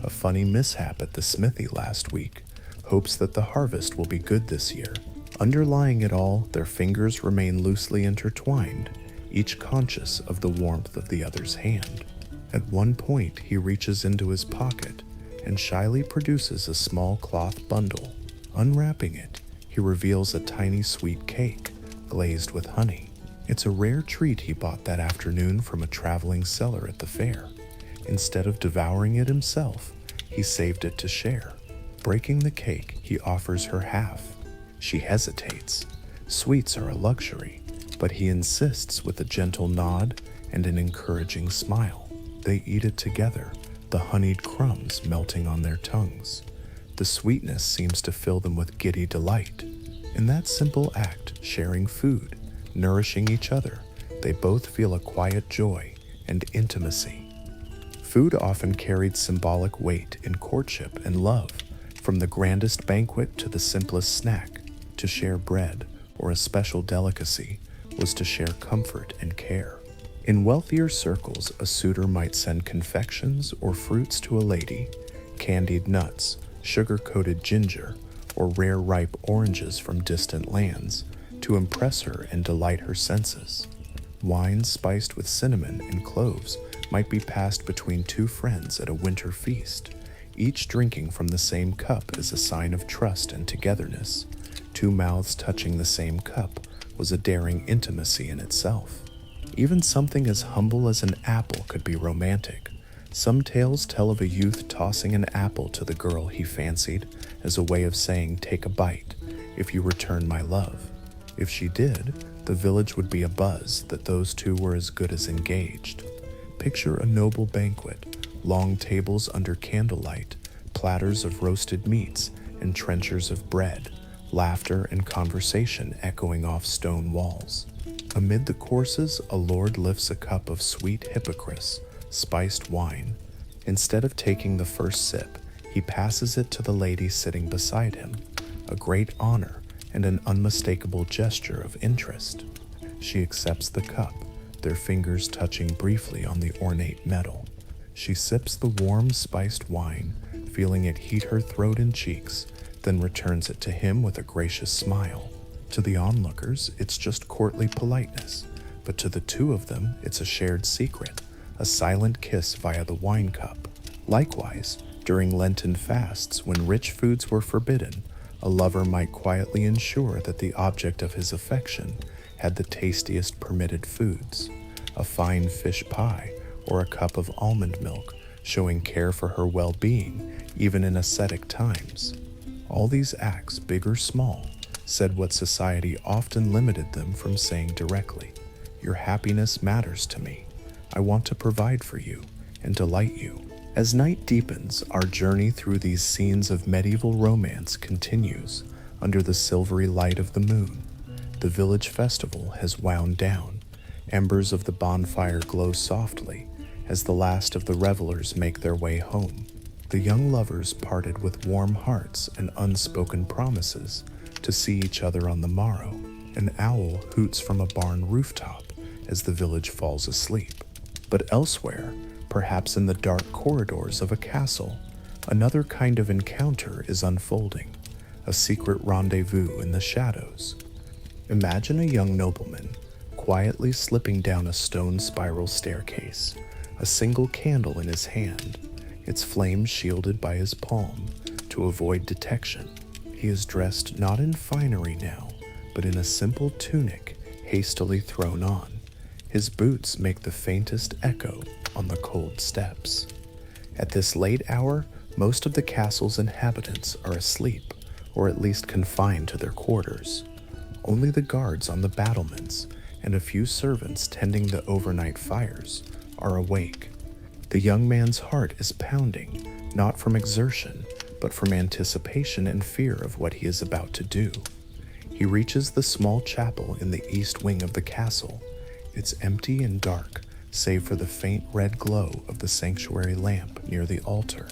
a funny mishap at the smithy last week, hopes that the harvest will be good this year. Underlying it all, their fingers remain loosely intertwined, each conscious of the warmth of the other's hand. At one point, he reaches into his pocket and shyly produces a small cloth bundle. Unwrapping it, he reveals a tiny sweet cake, glazed with honey. It's a rare treat he bought that afternoon from a traveling seller at the fair. Instead of devouring it himself, he saved it to share. Breaking the cake, he offers her half. She hesitates. Sweets are a luxury, but he insists with a gentle nod and an encouraging smile. They eat it together, the honeyed crumbs melting on their tongues. The sweetness seems to fill them with giddy delight. In that simple act, sharing food, nourishing each other, they both feel a quiet joy and intimacy. Food often carried symbolic weight in courtship and love, from the grandest banquet to the simplest snack. To share bread or a special delicacy was to share comfort and care. In wealthier circles, a suitor might send confections or fruits to a lady, candied nuts, sugar-coated ginger, or rare ripe oranges from distant lands to impress her and delight her senses. Wine spiced with cinnamon and cloves might be passed between two friends at a winter feast, each drinking from the same cup as a sign of trust and togetherness. Two mouths touching the same cup was a daring intimacy in itself. Even something as humble as an apple could be romantic. Some tales tell of a youth tossing an apple to the girl he fancied as a way of saying, "Take a bite, if you return my love." If she did, the village would be abuzz that those two were as good as engaged. Picture a noble banquet, long tables under candlelight, platters of roasted meats and trenchers of bread, laughter and conversation echoing off stone walls. Amid the courses, a lord lifts a cup of sweet hypocras, spiced wine. Instead of taking the first sip, he passes it to the lady sitting beside him, a great honor and an unmistakable gesture of interest. She accepts the cup, their fingers touching briefly on the ornate metal. She sips the warm, spiced wine, feeling it heat her throat and cheeks, then returns it to him with a gracious smile. To the onlookers, it's just courtly politeness, but to the two of them, it's a shared secret, a silent kiss via the wine cup. Likewise, during Lenten fasts, when rich foods were forbidden, a lover might quietly ensure that the object of his affection had the tastiest permitted foods, a fine fish pie or a cup of almond milk, showing care for her well-being even in ascetic times. All these acts, big or small, said what society often limited them from saying directly: "Your happiness matters to me. I want to provide for you and delight you." As night deepens, our journey through these scenes of medieval romance continues under the silvery light of the moon. The village festival has wound down. Embers of the bonfire glow softly as the last of the revelers make their way home. The young lovers parted with warm hearts and unspoken promises to see each other on the morrow. An owl hoots from a barn rooftop as the village falls asleep. But elsewhere, perhaps in the dark corridors of a castle, another kind of encounter is unfolding, a secret rendezvous in the shadows. Imagine a young nobleman quietly slipping down a stone spiral staircase, a single candle in his hand, its flame shielded by his palm to avoid detection. He is dressed not in finery now, but in a simple tunic hastily thrown on. His boots make the faintest echo on the cold steps. At this late hour, most of the castle's inhabitants are asleep, or at least confined to their quarters. Only the guards on the battlements and a few servants tending the overnight fires are awake. The young man's heart is pounding, not from exertion, but from anticipation and fear of what he is about to do. He reaches the small chapel in the east wing of the castle. It's empty and dark, save for the faint red glow of the sanctuary lamp near the altar.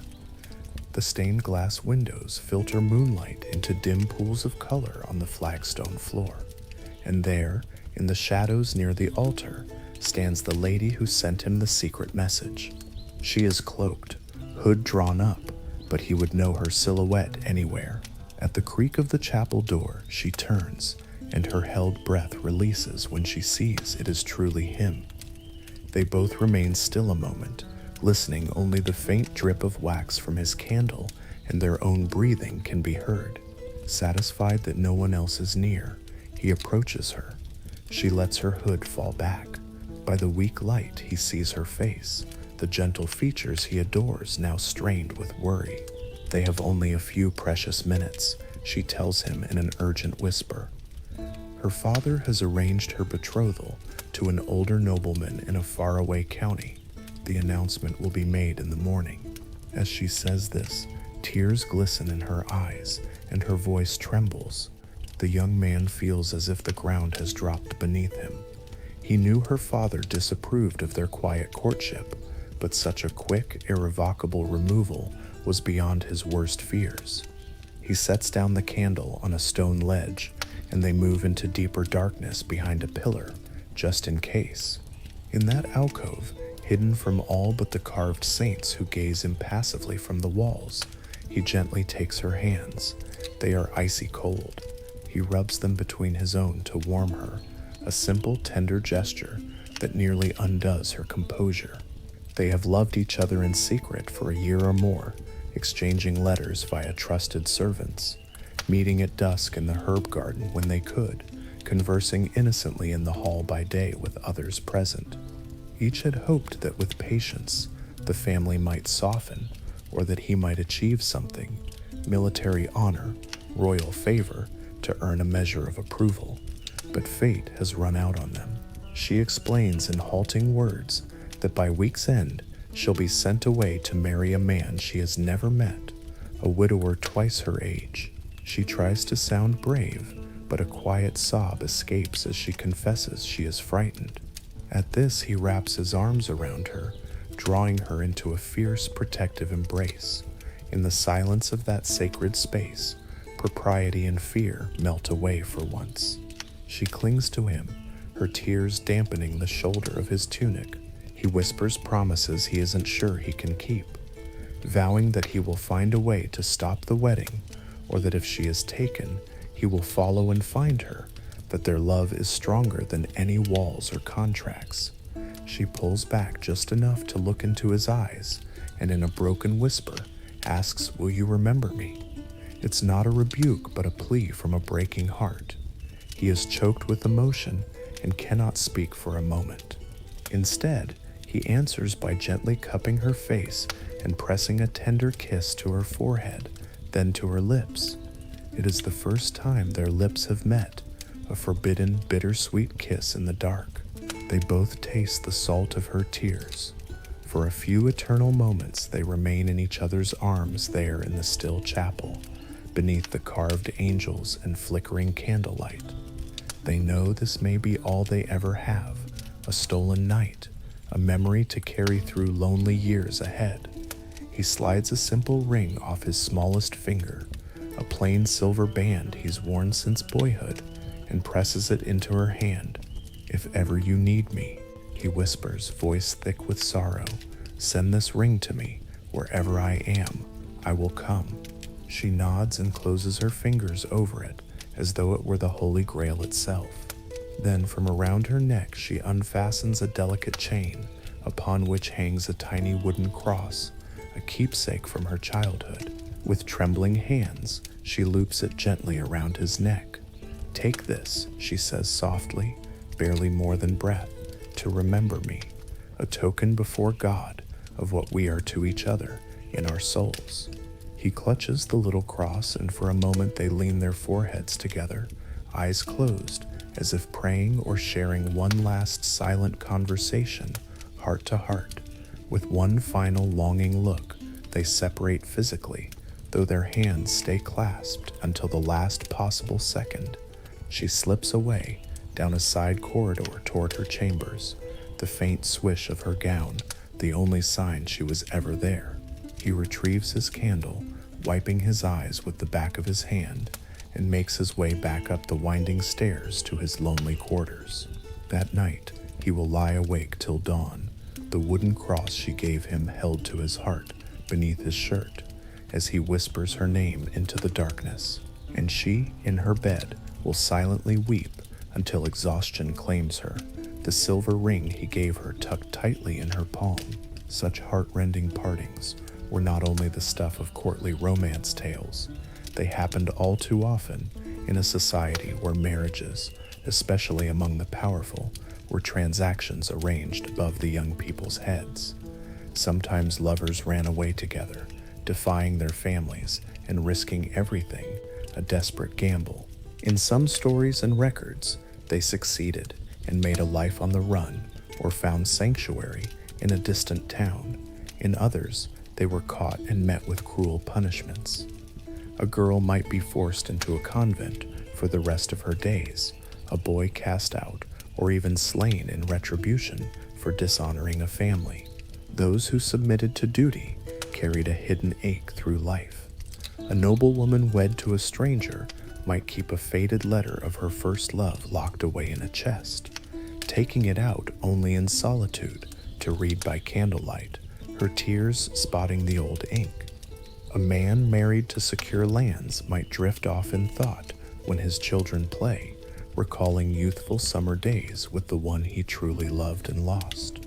The stained glass windows filter moonlight into dim pools of color on the flagstone floor. And there, in the shadows near the altar, stands the lady who sent him the secret message. She is cloaked, hood drawn up, but he would know her silhouette anywhere. At the creak of the chapel door, she turns, and her held breath releases when she sees it is truly him. They both remain still a moment, listening. Only the faint drip of wax from his candle and their own breathing can be heard. Satisfied that no one else is near, he approaches her. She lets her hood fall back. By the weak light, he sees her face, the gentle features he adores now strained with worry. They have only a few precious minutes, she tells him in an urgent whisper. Her father has arranged her betrothal to an older nobleman in a faraway county. The announcement will be made in the morning. As she says this, tears glisten in her eyes, and her voice trembles. The young man feels as if the ground has dropped beneath him. He knew her father disapproved of their quiet courtship, but such a quick, irrevocable removal was beyond his worst fears. He sets down the candle on a stone ledge, and they move into deeper darkness behind a pillar, just in case. In that alcove, hidden from all but the carved saints who gaze impassively from the walls, He gently takes her hands. They are icy cold. He rubs them between his own to warm her, a simple, tender gesture that nearly undoes her composure. They have loved each other in secret for a year or more, exchanging letters via trusted servants, meeting at dusk in the herb garden when they could, conversing innocently in the hall by day with others present. Each had hoped that with patience, the family might soften, or that he might achieve something, military honor, royal favor, to earn a measure of approval. But fate has run out on them. She explains in halting words that by week's end, she'll be sent away to marry a man she has never met, a widower twice her age. She tries to sound brave, but a quiet sob escapes as she confesses she is frightened. At this, he wraps his arms around her, drawing her into a fierce, protective embrace. In the silence of that sacred space, propriety and fear melt away for once. She clings to him, her tears dampening the shoulder of his tunic. He whispers promises he isn't sure he can keep, vowing that he will find a way to stop the wedding, or that if she is taken, he will follow and find her, that their love is stronger than any walls or contracts. She pulls back just enough to look into his eyes, and in a broken whisper, asks, "Will you remember me?" It's not a rebuke, but a plea from a breaking heart. He is choked with emotion and cannot speak for a moment. Instead, he answers by gently cupping her face and pressing a tender kiss to her forehead, then to her lips. It is the first time their lips have met, a forbidden, bittersweet kiss in the dark. They both taste the salt of her tears. For a few eternal moments, they remain in each other's arms there in the still chapel, beneath the carved angels and flickering candlelight. They know this may be all they ever have, a stolen night, a memory to carry through lonely years ahead. He slides a simple ring off his smallest finger, a plain silver band he's worn since boyhood, and presses it into her hand. "If ever you need me," he whispers, voice thick with sorrow, "send this ring to me. Wherever I am, I will come." She nods and closes her fingers over it, as though it were the Holy Grail itself. Then from around her neck she unfastens a delicate chain, upon which hangs a tiny wooden cross, a keepsake from her childhood. With trembling hands, she loops it gently around his neck. "Take this," she says softly, barely more than breath, "to remember me, a token before God of what we are to each other in our souls." He clutches the little cross, and for a moment they lean their foreheads together, eyes closed, as if praying or sharing one last silent conversation, heart to heart. With one final longing look, they separate physically, though their hands stay clasped until the last possible second. She slips away, down a side corridor toward her chambers, the faint swish of her gown, the only sign she was ever there. He retrieves his candle, wiping his eyes with the back of his hand, and makes his way back up the winding stairs to his lonely quarters. That night, he will lie awake till dawn, the wooden cross she gave him held to his heart beneath his shirt, as he whispers her name into the darkness. And she, in her bed, will silently weep until exhaustion claims her, the silver ring he gave her tucked tightly in her palm. Such heart-rending partings were not only the stuff of courtly romance tales, they happened all too often in a society where marriages, especially among the powerful, were transactions arranged above the young people's heads. Sometimes lovers ran away together, defying their families and risking everything, a desperate gamble. In some stories and records, they succeeded and made a life on the run or found sanctuary in a distant town. In others, they were caught and met with cruel punishments. A girl might be forced into a convent for the rest of her days, a boy cast out, or even slain in retribution for dishonoring a family. Those who submitted to duty carried a hidden ache through life. A noblewoman wed to a stranger might keep a faded letter of her first love locked away in a chest, taking it out only in solitude to read by candlelight, her tears spotting the old ink. a man married to secure lands might drift off in thought when his children play, recalling youthful summer days with the one he truly loved and lost.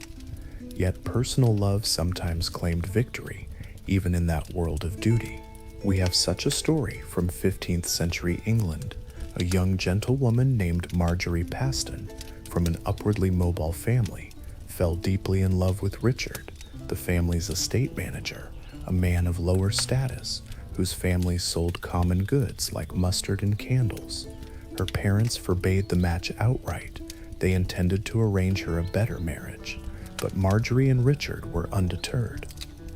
Yet personal love sometimes claimed victory, even in that world of duty. We have such a story from 15th century England. A young gentlewoman named Marjorie Paston, from an upwardly mobile family, fell deeply in love with Richard, the family's estate manager, a man of lower status whose family sold common goods like mustard and candles. Her parents forbade the match outright. They intended to arrange her a better marriage, but Marjorie and Richard were undeterred.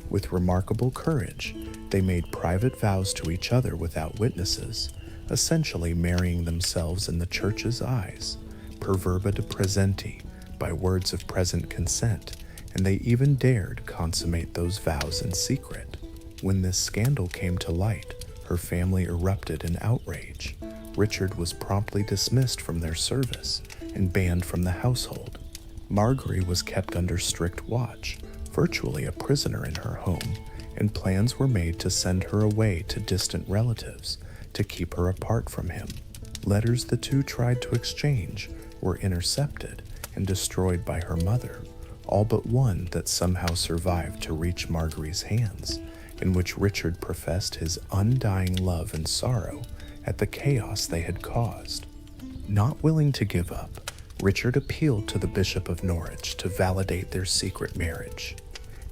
With remarkable courage, they made private vows to each other without witnesses, essentially marrying themselves in the church's eyes, per verba de presenti, by words of present consent, and they even dared consummate those vows in secret. When this scandal came to light, her family erupted in outrage. Richard was promptly dismissed from their service and banned from the household. Marjorie was kept under strict watch, virtually a prisoner in her home, and plans were made to send her away to distant relatives to keep her apart from him. Letters the two tried to exchange were intercepted and destroyed by her mother, all but one that somehow survived to reach Marjorie's hands, in which Richard professed his undying love and sorrow at the chaos they had caused. Not willing to give up, Richard appealed to the Bishop of Norwich to validate their secret marriage.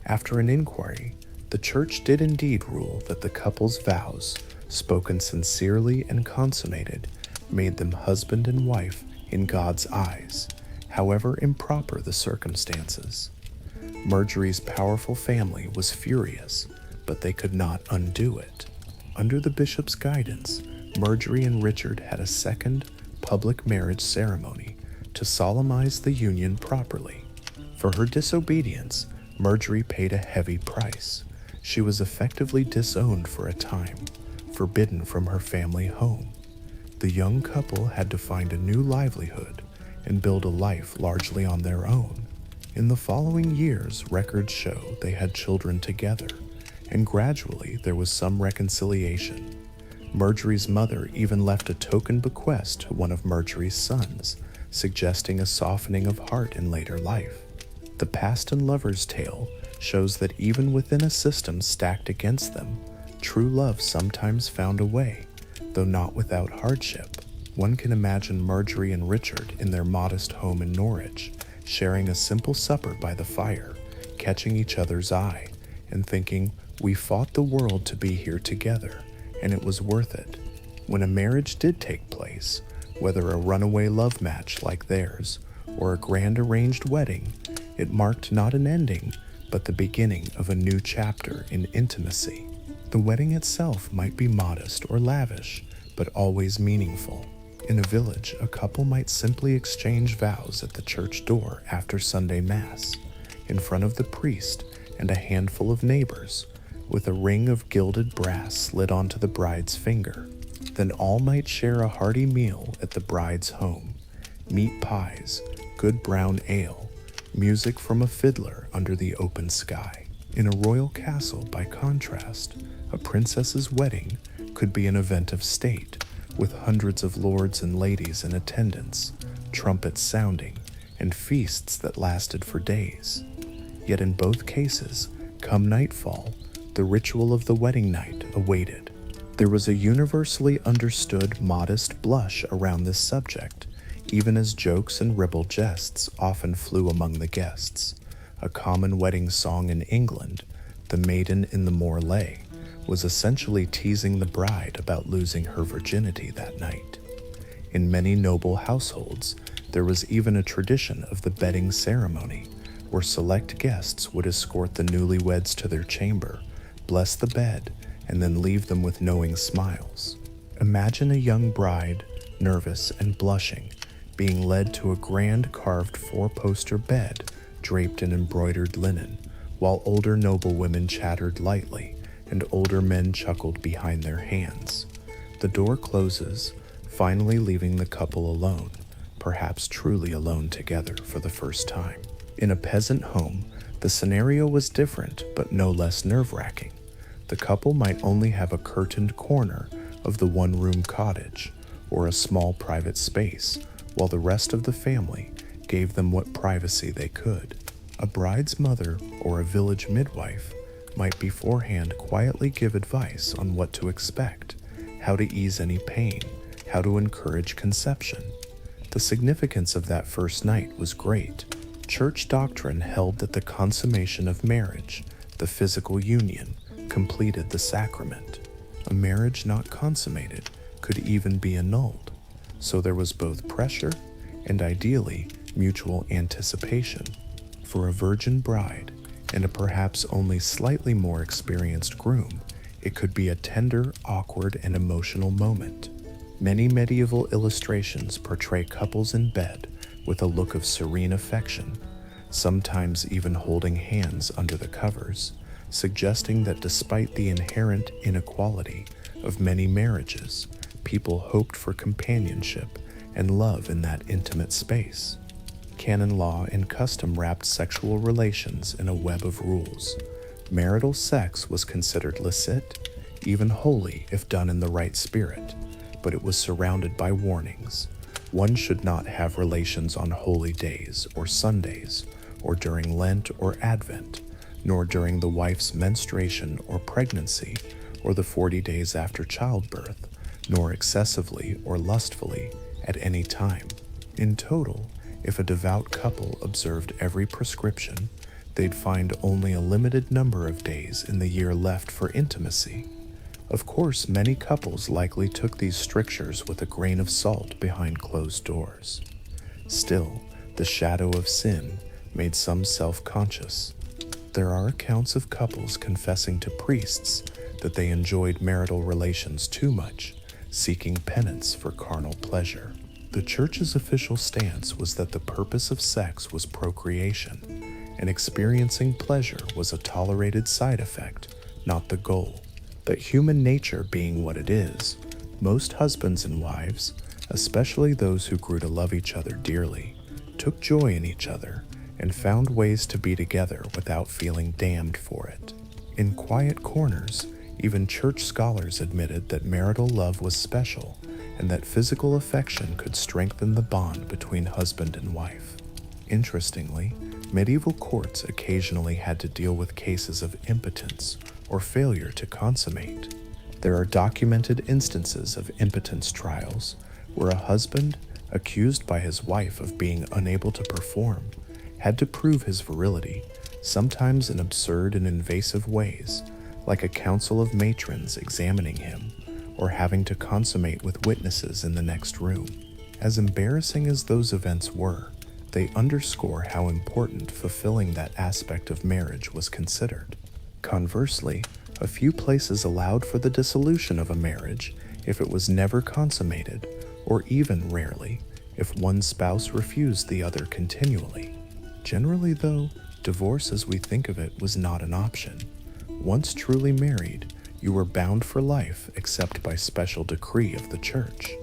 After an inquiry, the church did indeed rule that the couple's vows, spoken sincerely and consummated, made them husband and wife in God's eyes, however improper the circumstances. Marjorie's powerful family was furious, but they could not undo it. Under the bishop's guidance, Marjorie and Richard had a second public marriage ceremony to solemnize the union properly. For her disobedience, Marjorie paid a heavy price. She was effectively disowned for a time, forbidden from her family home. The young couple had to find a new livelihood and build a life largely on their own. In the following years, records show they had children together, and gradually there was some reconciliation. Marjorie's mother even left a token bequest to one of Marjorie's sons, suggesting a softening of heart in later life. The Paston lover's tale shows that even within a system stacked against them, true love sometimes found a way, though not without hardship. One can imagine Marjorie and Richard in their modest home in Norwich, sharing a simple supper by the fire, catching each other's eye, and thinking, "We fought the world to be here together, and it was worth it." When a marriage did take place, whether a runaway love match like theirs, or a grand arranged wedding, it marked not an ending, but the beginning of a new chapter in intimacy. The wedding itself might be modest or lavish, but always meaningful. In a village, a couple might simply exchange vows at the church door after Sunday Mass, in front of the priest and a handful of neighbors, with a ring of gilded brass slid onto the bride's finger. Then all might share a hearty meal at the bride's home: meat pies, good brown ale, music from a fiddler under the open sky. In a royal castle, by contrast, a princess's wedding could be an event of state, with hundreds of lords and ladies in attendance, trumpets sounding, and feasts that lasted for days. Yet in both cases, come nightfall, the ritual of the wedding night awaited. There was a universally understood modest blush around this subject, even as jokes and ribald jests often flew among the guests. A common wedding song in England, "The Maiden in the Moor Lay," was essentially teasing the bride about losing her virginity that night. In many noble households, there was even a tradition of the bedding ceremony, where select guests would escort the newlyweds to their chamber, bless the bed, and then leave them with knowing smiles. Imagine a young bride, nervous and blushing, being led to a grand carved four-poster bed draped in embroidered linen, while older noblewomen chattered lightly and older men chuckled behind their hands. The door closes, finally leaving the couple alone, perhaps truly alone together for the first time. In a peasant home, the scenario was different but no less nerve-wracking. The The couple might only have a curtained corner of the one-room cottage or a small private space, while the rest of the family gave them what privacy they could. A bride's mother or a village midwife might beforehand quietly give advice on what to expect, how to ease any pain, how to encourage conception. The significance of that first night was great. Church doctrine held that the consummation of marriage, the physical union, completed the sacrament. A marriage not consummated could even be annulled, so there was both pressure and ideally mutual anticipation. For a virgin bride and a perhaps only slightly more experienced groom, it could be a tender, awkward, and emotional moment. Many medieval illustrations portray couples in bed with a look of serene affection, sometimes even holding hands under the covers, suggesting that despite the inherent inequality of many marriages, people hoped for companionship and love in that intimate space. Canon law and custom wrapped sexual relations in a web of rules. Marital sex was considered licit, even holy if done in the right spirit, but it was surrounded by warnings. One should not have relations on holy days or Sundays, or during Lent or Advent, nor during the wife's menstruation or pregnancy, or the 40 days after childbirth, nor excessively or lustfully at any time. In total, if a devout couple observed every prescription, they'd find only a limited number of days in the year left for intimacy. Of course, many couples likely took these strictures with a grain of salt behind closed doors. Still, the shadow of sin made some self-conscious. There are accounts of couples confessing to priests that they enjoyed marital relations too much, seeking penance for carnal pleasure. The church's official stance was that the purpose of sex was procreation, and experiencing pleasure was a tolerated side effect, not the goal. But human nature being what it is, most husbands and wives, especially those who grew to love each other dearly, took joy in each other and found ways to be together without feeling damned for it. In quiet corners, even church scholars admitted that marital love was special and that physical affection could strengthen the bond between husband and wife. Interestingly, medieval courts occasionally had to deal with cases of impotence or failure to consummate. There are documented instances of impotence trials where a husband, accused by his wife of being unable to perform, had to prove his virility, sometimes in absurd and invasive ways, like a council of matrons examining him, or having to consummate with witnesses in the next room. As embarrassing as those events were, they underscore how important fulfilling that aspect of marriage was considered. Conversely, a few places allowed for the dissolution of a marriage if it was never consummated, or even rarely, if one spouse refused the other continually. Generally, though, divorce as we think of it was not an option. Once truly married, you were bound for life except by special decree of the church.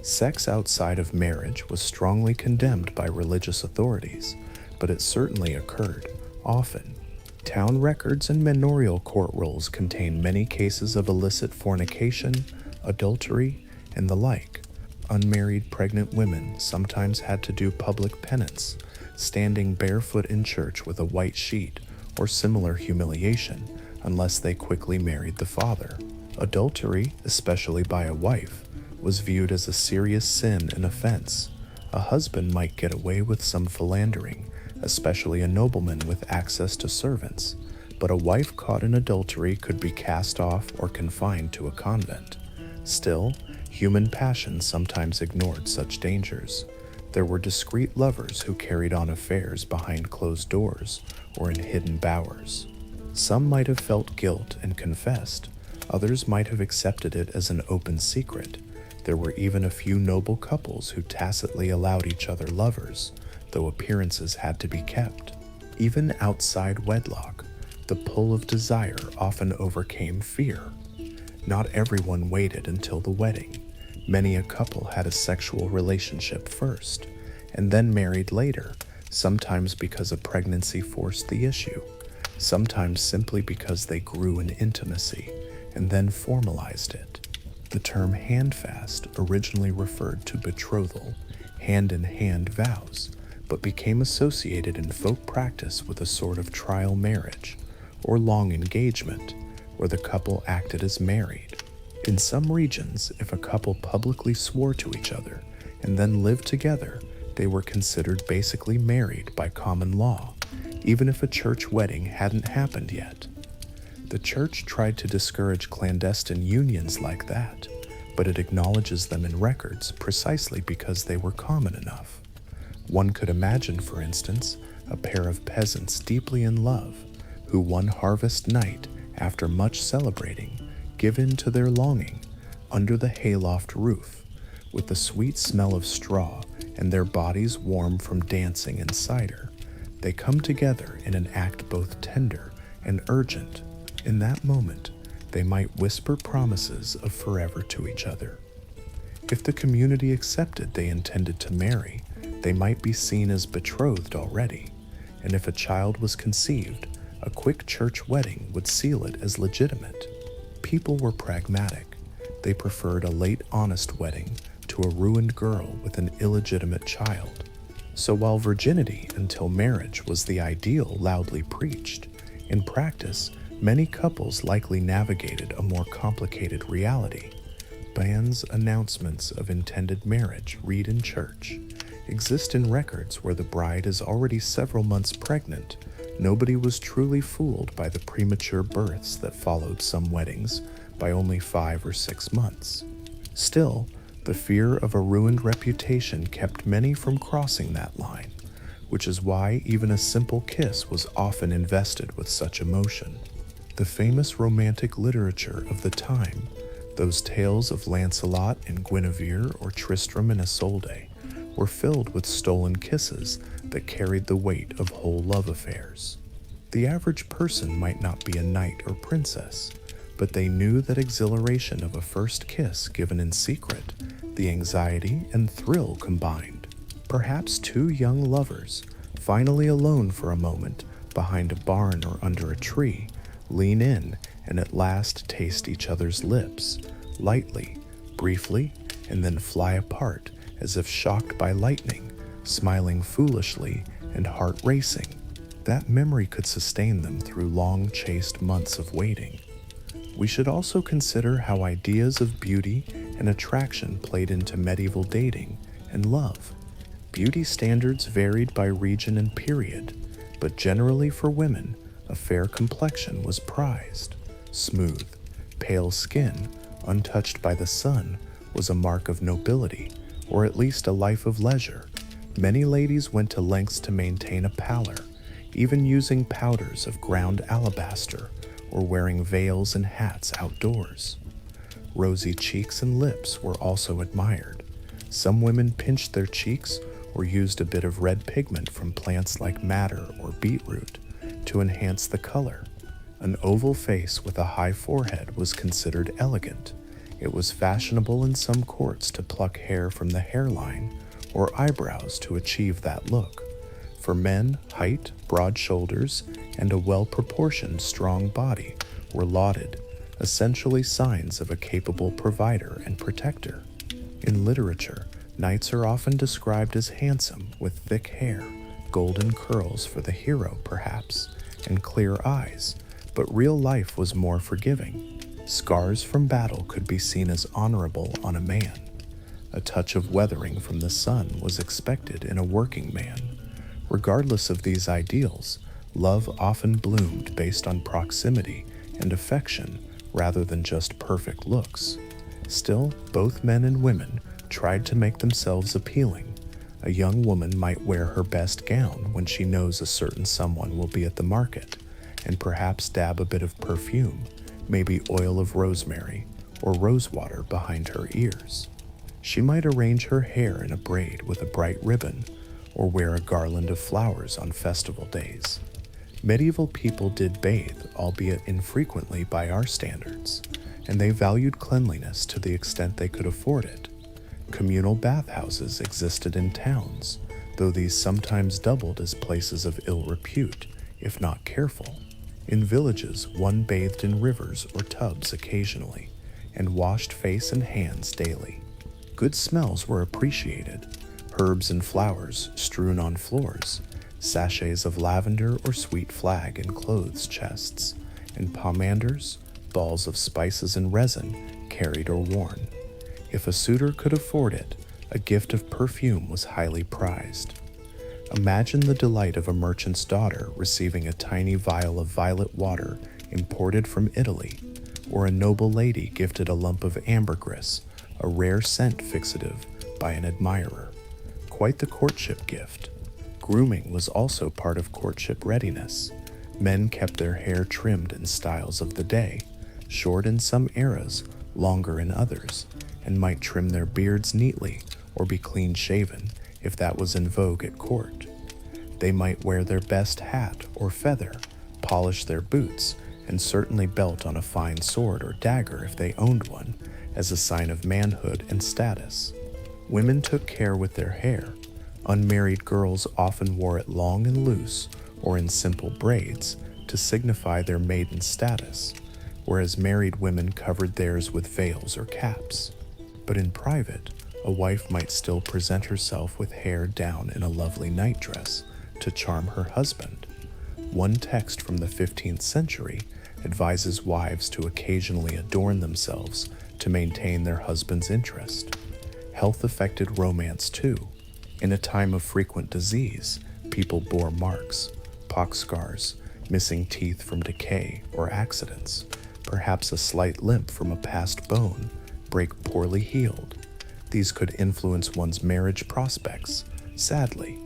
Sex outside of marriage was strongly condemned by religious authorities, but it certainly occurred, often. Town records and manorial court rolls contain many cases of illicit fornication, adultery, and the like. Unmarried pregnant women sometimes had to do public penance, standing barefoot in church with a white sheet or similar humiliation, unless they quickly married the father. Adultery, especially by a wife, was viewed as a serious sin and offense. A husband might get away with some philandering, especially a nobleman with access to servants, but a wife caught in adultery could be cast off or confined to a convent. Still, human passion sometimes ignored such dangers. There were discreet lovers who carried on affairs behind closed doors or in hidden bowers. Some might have felt guilt and confessed. Others might have accepted it as an open secret. There were even a few noble couples who tacitly allowed each other lovers, though appearances had to be kept. Even outside wedlock, the pull of desire often overcame fear. Not everyone waited until the wedding. Many a couple had a sexual relationship first, and then married later, sometimes because a pregnancy forced the issue. sometimes simply because they grew in intimacy and then formalized it. The term handfast originally referred to betrothal, hand-in-hand vows, but became associated in folk practice with a sort of trial marriage, or long engagement, where the couple acted as married. In some regions, if a couple publicly swore to each other and then lived together, they were considered basically married by common law, even if a church wedding hadn't happened yet. The church tried to discourage clandestine unions like that, but it acknowledges them in records precisely because they were common enough. One could imagine, for instance, a pair of peasants deeply in love, who one harvest night, after much celebrating, give in to their longing under the hayloft roof, with the sweet smell of straw and their bodies warm from dancing and cider. They come together in an act both tender and urgent. In that moment, they might whisper promises of forever to each other. If the community accepted they intended to marry, they might be seen as betrothed already, and if a child was conceived, a quick church wedding would seal it as legitimate. People were pragmatic. They preferred a late honest wedding to a ruined girl with an illegitimate child. So while virginity until marriage was the ideal loudly preached, in practice, many couples likely navigated a more complicated reality. Bans, announcements of intended marriage read in church, exist in records where the bride is already several months pregnant. Nobody was truly fooled by the premature births that followed some weddings by only 5 or 6 months. Still, the fear of a ruined reputation kept many from crossing that line, which is why even a simple kiss was often invested with such emotion. The famous romantic literature of the time, those tales of Lancelot and Guinevere or Tristram and Isolde, were filled with stolen kisses that carried the weight of whole love affairs. The average person might not be a knight or princess, but they knew that exhilaration of a first kiss given in secret, the anxiety and thrill combined. Perhaps two young lovers, finally alone for a moment behind a barn or under a tree, lean in and at last taste each other's lips, lightly, briefly, and then fly apart as if shocked by lightning, smiling foolishly and heart racing. That memory could sustain them through long, chaste months of waiting. We should also consider how ideas of beauty and attraction played into medieval dating and love. Beauty standards varied by region and period, but generally for women, a fair complexion was prized. Smooth, pale skin, untouched by the sun, was a mark of nobility, or at least a life of leisure. Many ladies went to lengths to maintain a pallor, even using powders of ground alabaster or wearing veils and hats outdoors. Rosy cheeks and lips were also admired. Some women pinched their cheeks or used a bit of red pigment from plants like madder or beetroot to enhance the color. An oval face with a high forehead was considered elegant. It was fashionable in some courts to pluck hair from the hairline or eyebrows to achieve that look. For men, height, broad shoulders, and a well-proportioned, strong body were lauded, essentially signs of a capable provider and protector. In literature, knights are often described as handsome, with thick hair, golden curls for the hero perhaps, and clear eyes, but real life was more forgiving. Scars from battle could be seen as honorable on a man. A touch of weathering from the sun was expected in a working man. Regardless of these ideals, love often bloomed based on proximity and affection rather than just perfect looks. Still, both men and women tried to make themselves appealing. A young woman might wear her best gown when she knows a certain someone will be at the market, and perhaps dab a bit of perfume, maybe oil of rosemary or rosewater behind her ears. She might arrange her hair in a braid with a bright ribbon, or wear a garland of flowers on festival days. Medieval people did bathe, albeit infrequently by our standards, and they valued cleanliness to the extent they could afford it. Communal bathhouses existed in towns, though these sometimes doubled as places of ill repute, if not careful. In villages, one bathed in rivers or tubs occasionally, and washed face and hands daily. Good smells were appreciated, herbs and flowers strewn on floors, sachets of lavender or sweet flag in clothes chests, and pomanders, balls of spices and resin, carried or worn. If a suitor could afford it, a gift of perfume was highly prized. Imagine the delight of a merchant's daughter receiving a tiny vial of violet water imported from Italy, or a noble lady gifted a lump of ambergris, a rare scent fixative, by an admirer. Quite the courtship gift. Grooming was also part of courtship readiness. Men kept their hair trimmed in styles of the day, short in some eras, longer in others, and might trim their beards neatly or be clean-shaven if that was in vogue at court. They might wear their best hat or feather, polish their boots, and certainly belt on a fine sword or dagger if they owned one, as a sign of manhood and status. Women took care with their hair. Unmarried girls often wore it long and loose or in simple braids to signify their maiden status, whereas married women covered theirs with veils or caps. But in private, a wife might still present herself with hair down in a lovely nightdress to charm her husband. One text from the 15th century advises wives to occasionally adorn themselves to maintain their husband's interest. Health affected romance too. In a time of frequent disease, people bore marks, pox scars, missing teeth from decay or accidents, perhaps a slight limp from a past bone, break poorly healed. These could influence one's marriage prospects. Sadly,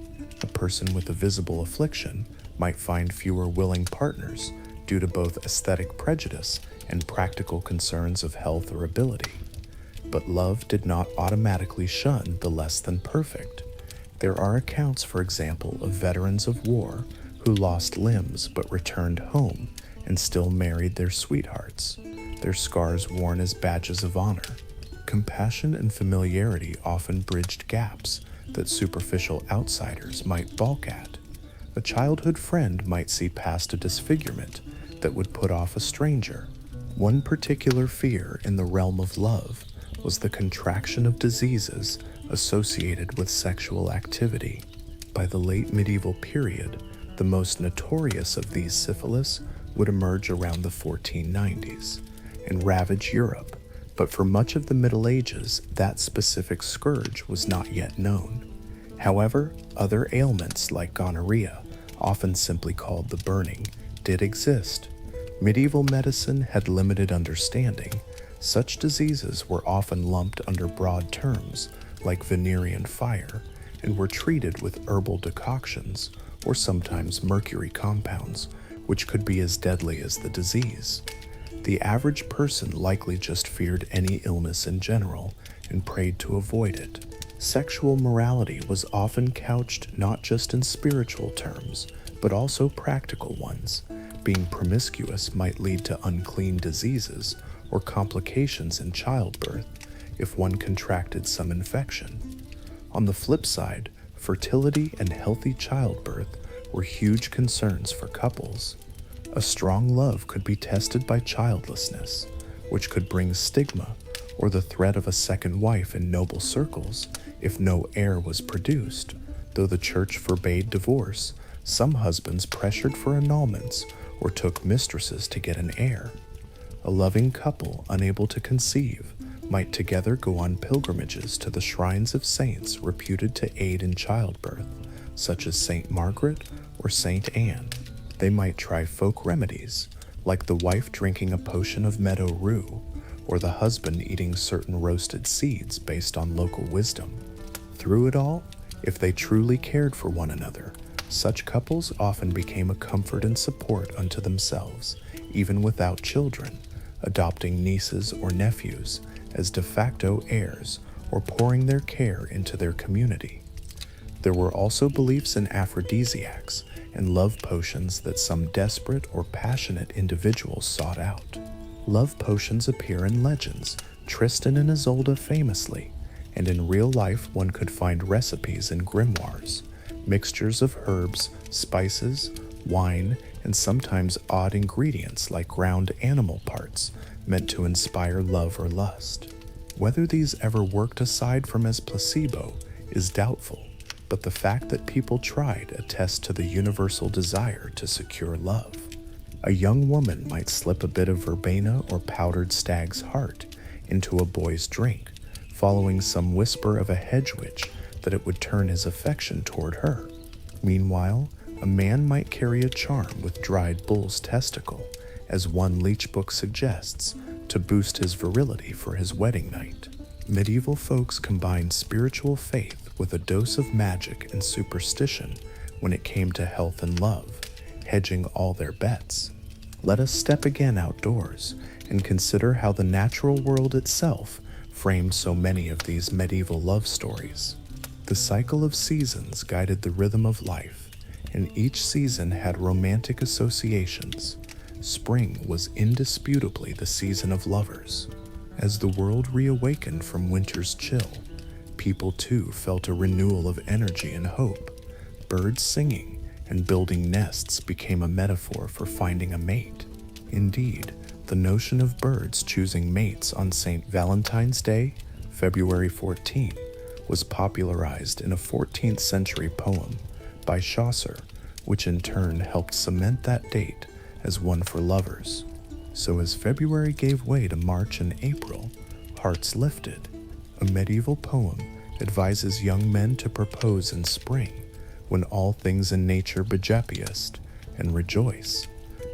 a person with a visible affliction might find fewer willing partners due to both aesthetic prejudice and practical concerns of health or ability. But love did not automatically shun the less than perfect. There are accounts, for example, of veterans of war who lost limbs but returned home and still married their sweethearts, their scars worn as badges of honor. Compassion and familiarity often bridged gaps that superficial outsiders might balk at. A childhood friend might see past a disfigurement that would put off a stranger. One particular fear in the realm of love was the contraction of diseases associated with sexual activity. By the late medieval period, the most notorious of these syphilis would emerge around the 1490s and ravage Europe, but for much of the Middle Ages, that specific scourge was not yet known. However, other ailments like gonorrhea, often simply called the burning, did exist. Medieval medicine had limited understanding. Such diseases were often lumped under broad terms like Venerean fire and were treated with herbal decoctions or sometimes mercury compounds, which could be as deadly as the disease. The average person likely just feared any illness in general and prayed to avoid it. Sexual morality was often couched not just in spiritual terms, but also practical ones. Being promiscuous might lead to unclean diseases or complications in childbirth if one contracted some infection. On the flip side, fertility and healthy childbirth were huge concerns for couples. A strong love could be tested by childlessness, which could bring stigma or the threat of a second wife in noble circles if no heir was produced. Though the church forbade divorce, some husbands pressured for annulments or took mistresses to get an heir. A loving couple unable to conceive might together go on pilgrimages to the shrines of saints reputed to aid in childbirth, such as Saint Margaret or Saint Anne. They might try folk remedies, like the wife drinking a potion of meadow rue, or the husband eating certain roasted seeds based on local wisdom. Through it all, if they truly cared for one another, such couples often became a comfort and support unto themselves, even without children, adopting nieces or nephews as de facto heirs or pouring their care into their community. There were also beliefs in aphrodisiacs and love potions that some desperate or passionate individuals sought out. Love potions appear in legends, Tristan and Isolde famously, and in real life one could find recipes in grimoires, mixtures of herbs, spices, wine, and sometimes odd ingredients like ground animal parts meant to inspire love or lust. Whether these ever worked aside from as placebo is doubtful, but the fact that people tried attests to the universal desire to secure love. A young woman might slip a bit of verbena or powdered stag's heart into a boy's drink, following some whisper of a hedge witch that it would turn his affection toward her. Meanwhile, a man might carry a charm with dried bull's testicle, as one leech book suggests, to boost his virility for his wedding night. Medieval folks combined spiritual faith with a dose of magic and superstition when it came to health and love, hedging all their bets. Let us step again outdoors and consider how the natural world itself framed so many of these medieval love stories. The cycle of seasons guided the rhythm of life, and each season had romantic associations. Spring was indisputably the season of lovers. As the world reawakened from winter's chill, people too felt a renewal of energy and hope. Birds singing and building nests became a metaphor for finding a mate. Indeed, the notion of birds choosing mates on St. Valentine's Day, February 14, was popularized in a 14th century poem by Chaucer, which in turn helped cement that date as one for lovers. So as February gave way to March and April, hearts lifted. A medieval poem advises young men to propose in spring, when all things in nature be happiest, and rejoice.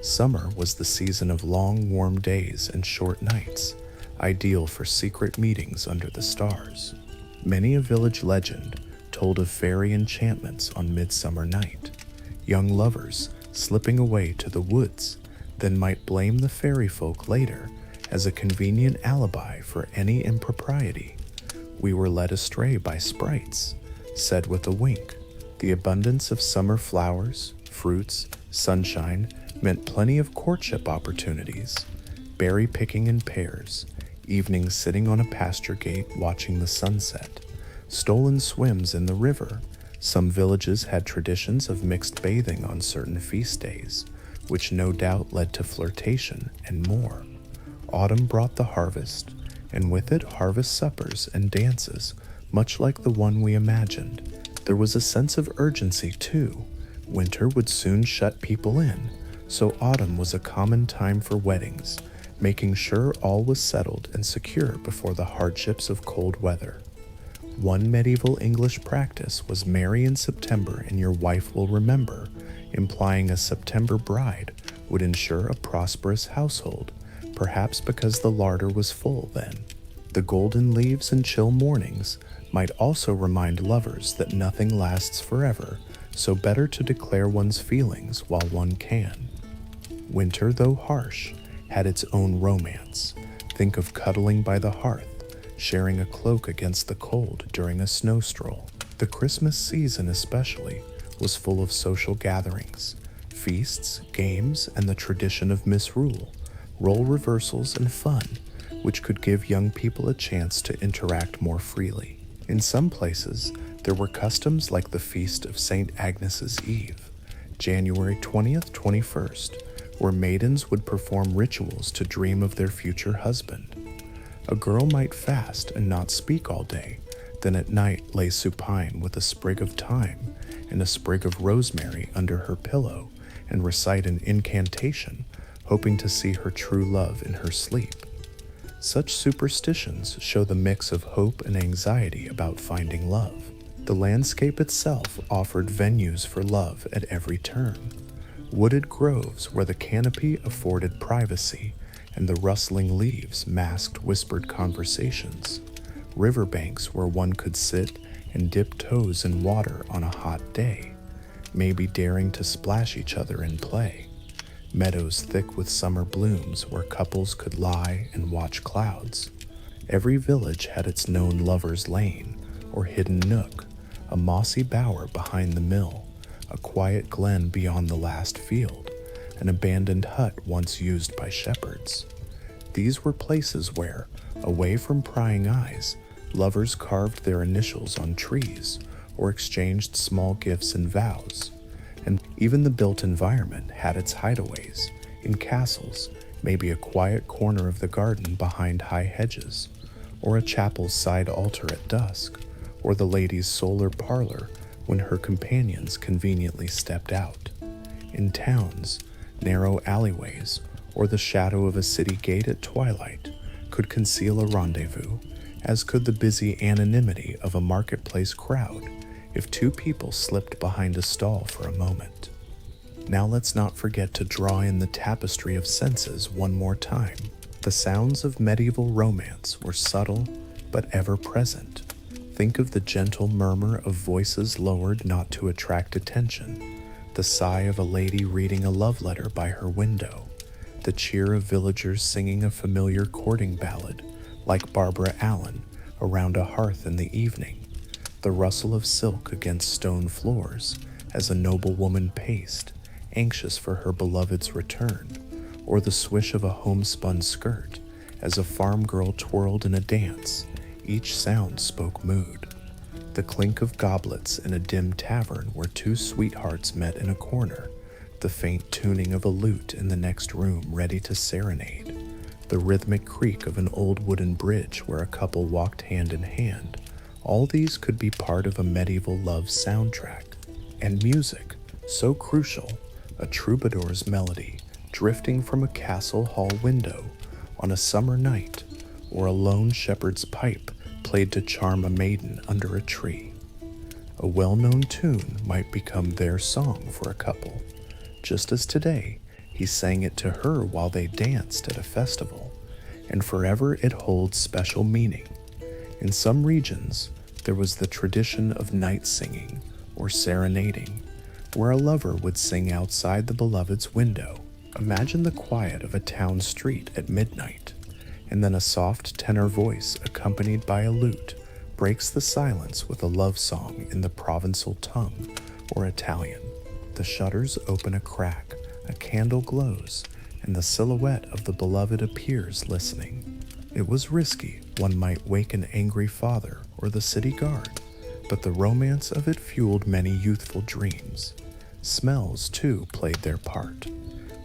Summer was the season of long, warm days and short nights, ideal for secret meetings under the stars. Many a village legend told of fairy enchantments on Midsummer Night. Young lovers, slipping away to the woods, then might blame the fairy folk later as a convenient alibi for any impropriety. We were led astray by sprites, said with a wink. The abundance of summer flowers, fruits, sunshine meant plenty of courtship opportunities. Berry picking in pairs, evenings sitting on a pasture gate watching the sunset, stolen swims in the river. Some villages had traditions of mixed bathing on certain feast days, which no doubt led to flirtation and more. Autumn brought the harvest, and with it harvest suppers and dances, much like the one we imagined. There was a sense of urgency, too. Winter would soon shut people in, so autumn was a common time for weddings, making sure all was settled and secure before the hardships of cold weather. One medieval English practice was marry in September and your wife will remember, implying a September bride would ensure a prosperous household, perhaps because the larder was full then. The golden leaves and chill mornings might also remind lovers that nothing lasts forever, so better to declare one's feelings while one can. Winter, though harsh, had its own romance. Think of cuddling by the hearth, sharing a cloak against the cold during a snow stroll. The Christmas season especially was full of social gatherings, feasts, games, and the tradition of misrule, role reversals, and fun, which could give young people a chance to interact more freely. In some places, there were customs like the feast of St. Agnes's Eve, January 20th, 21st, where maidens would perform rituals to dream of their future husband. A girl might fast and not speak all day, then at night lay supine with a sprig of thyme and a sprig of rosemary under her pillow and recite an incantation, hoping to see her true love in her sleep. Such superstitions show the mix of hope and anxiety about finding love. The landscape itself offered venues for love at every turn. Wooded groves where the canopy afforded privacy and the rustling leaves masked whispered conversations. Riverbanks where one could sit and dip toes in water on a hot day, maybe daring to splash each other in play. Meadows thick with summer blooms where couples could lie and watch clouds. Every village had its known lover's lane or hidden nook, a mossy bower behind the mill, a quiet glen beyond the last field, an abandoned hut once used by shepherds. These were places where, away from prying eyes, lovers carved their initials on trees or exchanged small gifts and vows. and even the built environment had its hideaways. In castles, maybe a quiet corner of the garden behind high hedges, or a chapel's side altar at dusk, or the lady's solar parlor when her companions conveniently stepped out. In towns, narrow alleyways, or the shadow of a city gate at twilight could conceal a rendezvous, as could the busy anonymity of a marketplace crowd if two people slipped behind a stall for a moment. Now let's not forget to draw in the tapestry of senses one more time. The sounds of medieval romance were subtle but ever present. Think of the gentle murmur of voices lowered not to attract attention, the sigh of a lady reading a love letter by her window, the cheer of villagers singing a familiar courting ballad, like Barbara Allen, around a hearth in the evening, the rustle of silk against stone floors as a noblewoman paced, anxious for her beloved's return, or the swish of a homespun skirt as a farm girl twirled in a dance. Each sound spoke mood. The clink of goblets in a dim tavern where two sweethearts met in a corner, the faint tuning of a lute in the next room ready to serenade, the rhythmic creak of an old wooden bridge where a couple walked hand in hand. All these could be part of a medieval love soundtrack. And music, so crucial, a troubadour's melody drifting from a castle hall window on a summer night, or a lone shepherd's pipe played to charm a maiden under a tree. A well-known tune might become their song for a couple, just as today he sang it to her while they danced at a festival, and forever it holds special meaning. In some regions, there was the tradition of night singing or serenading, where a lover would sing outside the beloved's window. Imagine the quiet of a town street at midnight, and then a soft tenor voice accompanied by a lute breaks the silence with a love song in the Provençal tongue or Italian. The shutters open a crack, a candle glows, and the silhouette of the beloved appears listening. It was risky, one might wake an angry father or the city guard, but the romance of it fueled many youthful dreams. Smells, too, played their part.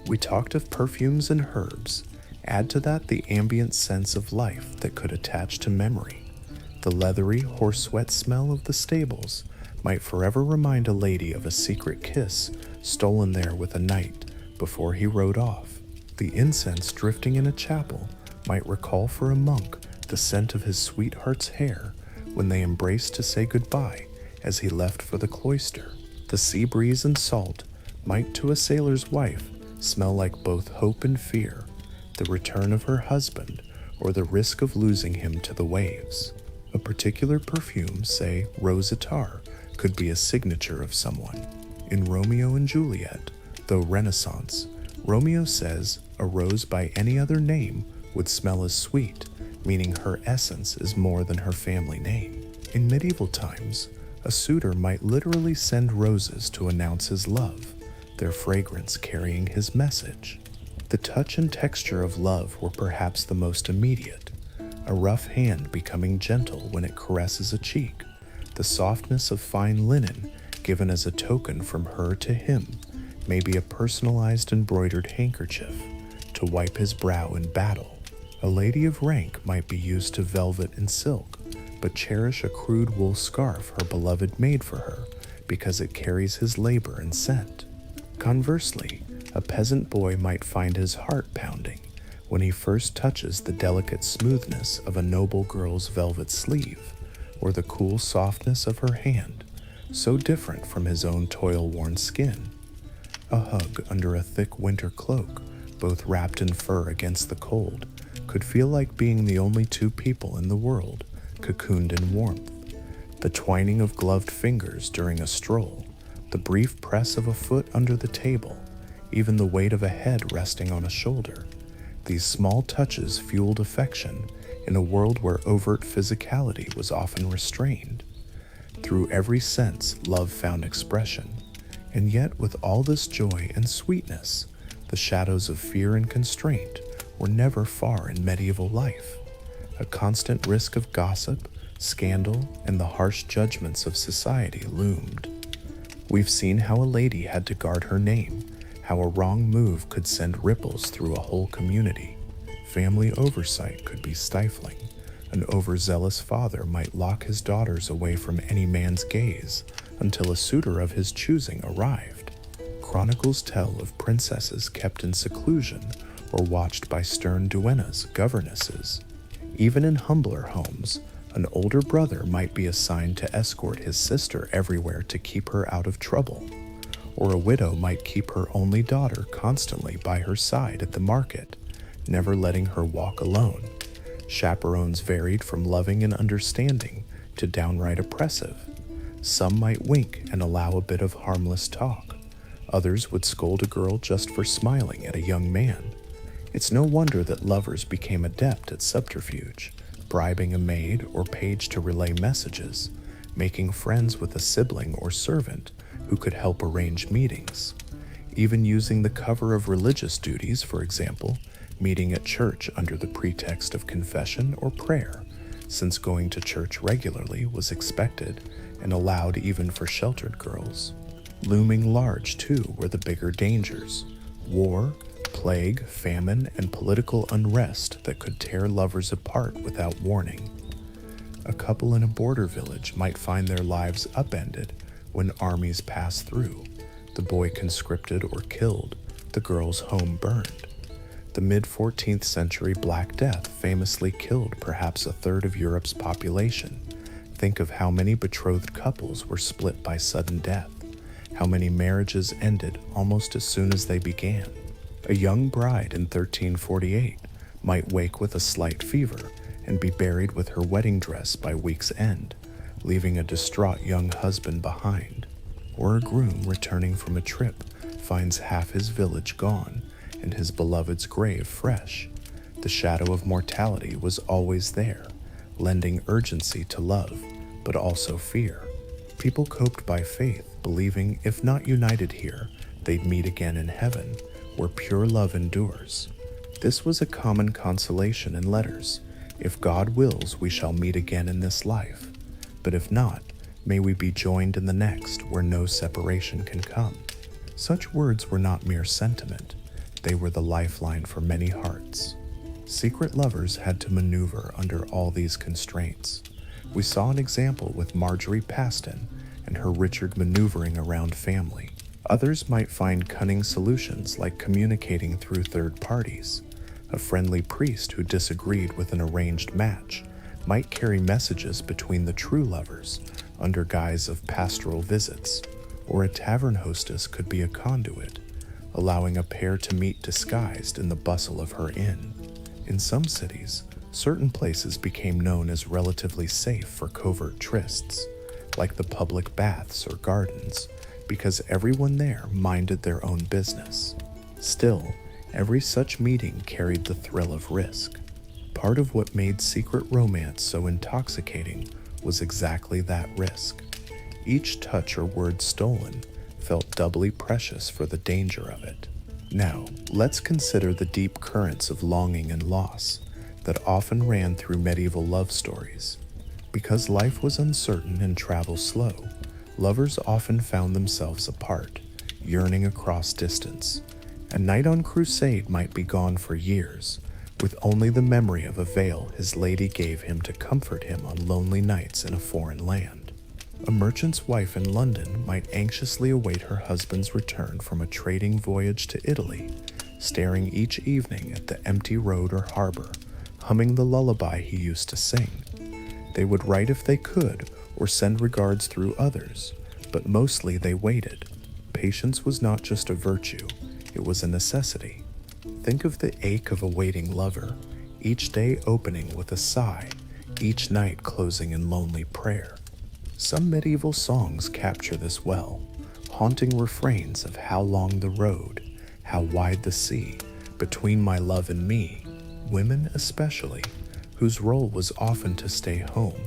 We talked of perfumes and herbs. Add to that the ambient sense of life that could attach to memory. The leathery horse sweat smell of the stables might forever remind a lady of a secret kiss stolen there with a knight before he rode off. The incense drifting in a chapel might recall for a monk the scent of his sweetheart's hair when they embraced to say goodbye as he left for the cloister. The sea breeze and salt might to a sailor's wife smell like both hope and fear, the return of her husband or the risk of losing him to the waves. A particular perfume, say rose attar, could be a signature of someone. In Romeo and Juliet, though Renaissance, Romeo says a rose by any other name would smell as sweet, meaning her essence is more than her family name. In medieval times, a suitor might literally send roses to announce his love, their fragrance carrying his message. The touch and texture of love were perhaps the most immediate, a rough hand becoming gentle when it caresses a cheek, the softness of fine linen given as a token from her to him, maybe a personalized embroidered handkerchief to wipe his brow in battle. A lady of rank might be used to velvet and silk, but cherish a crude wool scarf her beloved made for her because it carries his labor and scent. Conversely, a peasant boy might find his heart pounding when he first touches the delicate smoothness of a noble girl's velvet sleeve, or the cool softness of her hand, so different from his own toil-worn skin. A hug under a thick winter cloak, both wrapped in fur against the cold, could feel like being the only two people in the world, cocooned in warmth. The twining of gloved fingers during a stroll, the brief press of a foot under the table, even the weight of a head resting on a shoulder. These small touches fueled affection in a world where overt physicality was often restrained. Through every sense, love found expression. And yet, with all this joy and sweetness, the shadows of fear and constraint were never far in medieval life. A constant risk of gossip, scandal, and the harsh judgments of society loomed. We've seen how a lady had to guard her name, how a wrong move could send ripples through a whole community. Family oversight could be stifling. An overzealous father might lock his daughters away from any man's gaze until a suitor of his choosing arrived. Chronicles tell of princesses kept in seclusion or watched by stern duennas, governesses. Even in humbler homes, an older brother might be assigned to escort his sister everywhere to keep her out of trouble, or a widow might keep her only daughter constantly by her side at the market, never letting her walk alone. Chaperones varied from loving and understanding to downright oppressive. Some might wink and allow a bit of harmless talk. Others would scold a girl just for smiling at a young man. It's no wonder that lovers became adept at subterfuge, bribing a maid or page to relay messages, making friends with a sibling or servant who could help arrange meetings. Even using the cover of religious duties, for example, meeting at church under the pretext of confession or prayer, since going to church regularly was expected and allowed even for sheltered girls. Looming large, too, were the bigger dangers: war, plague, famine, and political unrest that could tear lovers apart without warning. A couple in a border village might find their lives upended when armies passed through, the boy conscripted or killed, the girl's home burned. The mid-14th century Black Death famously killed perhaps a third of Europe's population. Think of how many betrothed couples were split by sudden death, how many marriages ended almost as soon as they began. A young bride in 1348 might wake with a slight fever and be buried with her wedding dress by week's end, leaving a distraught young husband behind. Or a groom returning from a trip finds half his village gone and his beloved's grave fresh. The shadow of mortality was always there, lending urgency to love, but also fear. People coped by faith, believing if not united here, they'd meet again in heaven, where pure love endures. This was a common consolation in letters. If God wills, we shall meet again in this life. But if not, may we be joined in the next, where no separation can come. Such words were not mere sentiment. They were the lifeline for many hearts. Secret lovers had to maneuver under all these constraints. We saw an example with Marjorie Paston and her Richard maneuvering around family. Others might find cunning solutions like communicating through third parties. A friendly priest who disagreed with an arranged match might carry messages between the true lovers under guise of pastoral visits, or a tavern hostess could be a conduit, allowing a pair to meet disguised in the bustle of her inn. In some cities, certain places became known as relatively safe for covert trysts, like the public baths or gardens, because everyone there minded their own business. Still, every such meeting carried the thrill of risk. Part of what made secret romance so intoxicating was exactly that risk. Each touch or word stolen felt doubly precious for the danger of it. Now, let's consider the deep currents of longing and loss that often ran through medieval love stories. Because life was uncertain and travel slow, lovers often found themselves apart, yearning across distance. A knight on crusade might be gone for years, with only the memory of a veil his lady gave him to comfort him on lonely nights in a foreign land. A merchant's wife in London might anxiously await her husband's return from a trading voyage to Italy, staring each evening at the empty road or harbor, humming the lullaby he used to sing. They would write if they could, or send regards through others, but mostly they waited. Patience was not just a virtue, it was a necessity. Think of the ache of a waiting lover, each day opening with a sigh, each night closing in lonely prayer. Some medieval songs capture this well, haunting refrains of how long the road, how wide the sea, between my love and me. Women especially, whose role was often to stay home,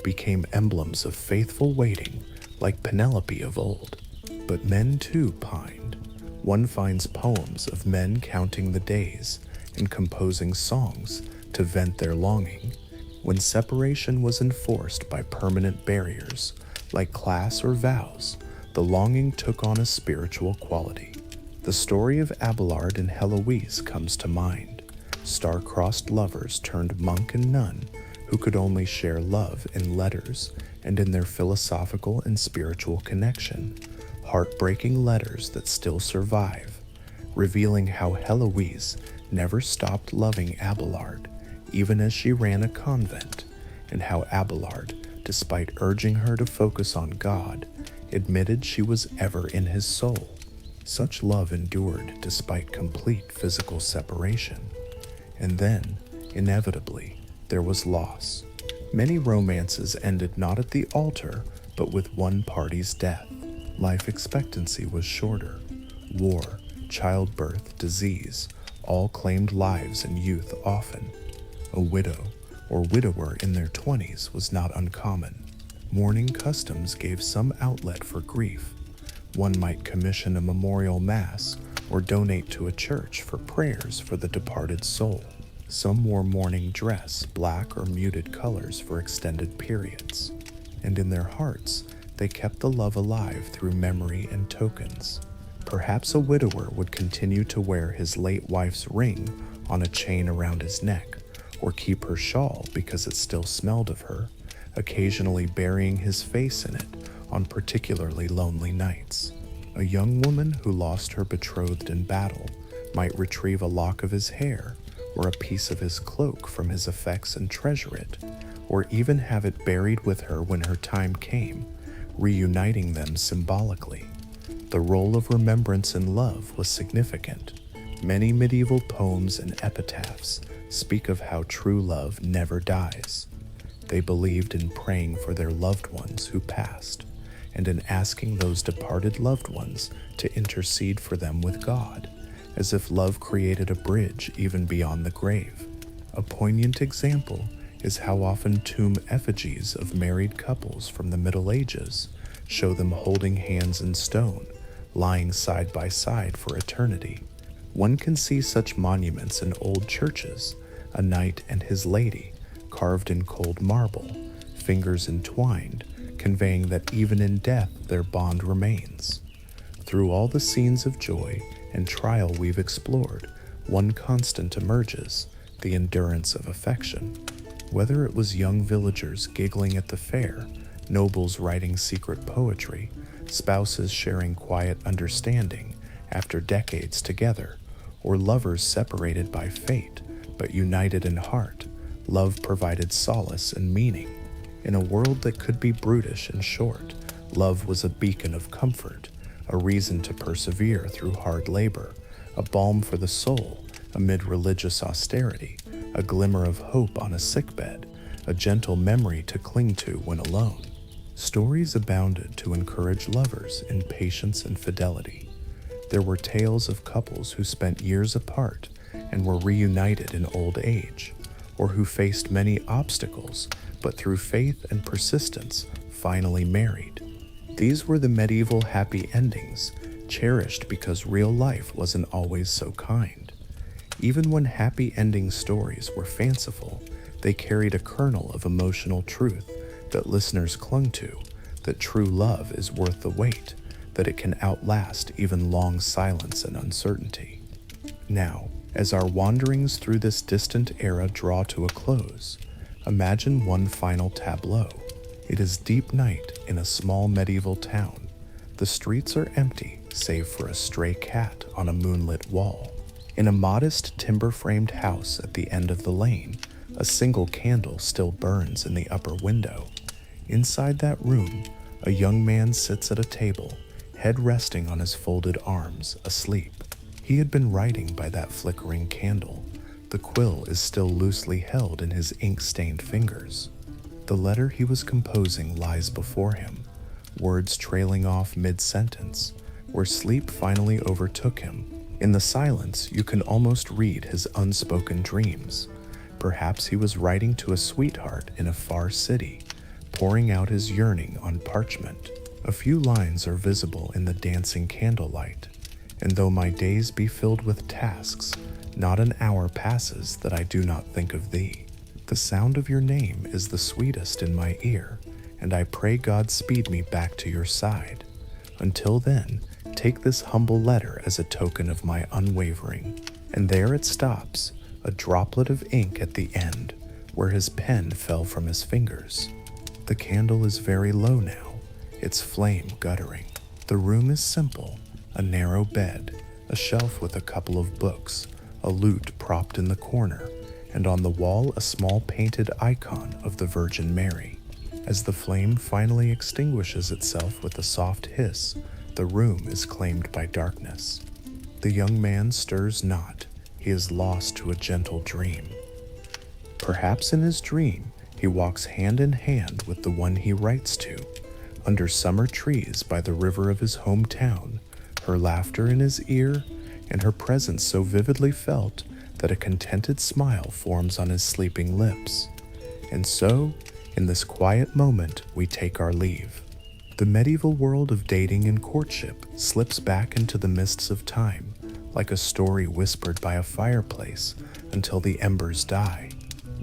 became emblems of faithful waiting, like Penelope of old. But men too pined. One finds poems of men counting the days and composing songs to vent their longing. When separation was enforced by permanent barriers, like class or vows, the longing took on a spiritual quality. The story of Abelard and Heloise comes to mind. Star-crossed lovers turned monk and nun who could only share love in letters and in their philosophical and spiritual connection, heartbreaking letters that still survive, revealing how Heloise never stopped loving Abelard, even as she ran a convent, and how Abelard, despite urging her to focus on God, admitted she was ever in his soul. Such love endured despite complete physical separation. And then, inevitably, there was loss. Many romances ended not at the altar, but with one party's death. Life expectancy was shorter. War, childbirth, disease, all claimed lives and youth often. A widow or widower in their 20s was not uncommon. Mourning customs gave some outlet for grief. One might commission a memorial mass or donate to a church for prayers for the departed soul. Some wore mourning dress, black or muted colors for extended periods, and in their hearts they kept the love alive through memory and tokens. Perhaps a widower would continue to wear his late wife's ring on a chain around his neck, or keep her shawl because it still smelled of her, occasionally burying his face in it on particularly lonely nights. A young woman who lost her betrothed in battle might retrieve a lock of his hair or a piece of his cloak from his effects and treasure it, or even have it buried with her when her time came, reuniting them symbolically. The role of remembrance in love was significant. Many medieval poems and epitaphs speak of how true love never dies. They believed in praying for their loved ones who passed, and in asking those departed loved ones to intercede for them with God, as if love created a bridge even beyond the grave. A poignant example is how often tomb effigies of married couples from the Middle Ages show them holding hands in stone, lying side by side for eternity. One can see such monuments in old churches, a knight and his lady, carved in cold marble, fingers entwined, conveying that even in death their bond remains. Through all the scenes of joy and trial we've explored, one constant emerges: the endurance of affection. Whether it was young villagers giggling at the fair, nobles writing secret poetry, spouses sharing quiet understanding after decades together, or lovers separated by fate but united in heart, love provided solace and meaning. In a world that could be brutish and short, love was a beacon of comfort, a reason to persevere through hard labor, a balm for the soul amid religious austerity, a glimmer of hope on a sickbed, a gentle memory to cling to when alone. Stories abounded to encourage lovers in patience and fidelity. There were tales of couples who spent years apart and were reunited in old age, or who faced many obstacles but through faith and persistence finally married. These were the medieval happy endings, cherished because real life wasn't always so kind. Even when happy ending stories were fanciful, they carried a kernel of emotional truth that listeners clung to, that true love is worth the wait, that it can outlast even long silence and uncertainty. Now, as our wanderings through this distant era draw to a close, imagine one final tableau. It is deep night in a small medieval town. The streets are empty, save for a stray cat on a moonlit wall. In a modest timber-framed house at the end of the lane, a single candle still burns in the upper window. Inside that room, a young man sits at a table, head resting on his folded arms, asleep. He had been writing by that flickering candle. The quill is still loosely held in his ink-stained fingers. The letter he was composing lies before him, words trailing off mid-sentence, where sleep finally overtook him. In the silence, you can almost read his unspoken dreams. Perhaps he was writing to a sweetheart in a far city, pouring out his yearning on parchment. A few lines are visible in the dancing candlelight. And though my days be filled with tasks, not an hour passes that I do not think of thee. The sound of your name is the sweetest in my ear, and I pray God speed me back to your side. Until then, take this humble letter as a token of my unwavering. And there it stops, a droplet of ink at the end, where his pen fell from his fingers. The candle is very low now, its flame guttering. The room is simple, a narrow bed, a shelf with a couple of books, a lute propped in the corner, and on the wall a small painted icon of the Virgin Mary. As the flame finally extinguishes itself with a soft hiss, the room is claimed by darkness. The young man stirs not, he is lost to a gentle dream. Perhaps in his dream, he walks hand in hand with the one he writes to, under summer trees by the river of his hometown, her laughter in his ear, and her presence so vividly felt that a contented smile forms on his sleeping lips. And so, in this quiet moment, we take our leave. The medieval world of dating and courtship slips back into the mists of time, like a story whispered by a fireplace until the embers die.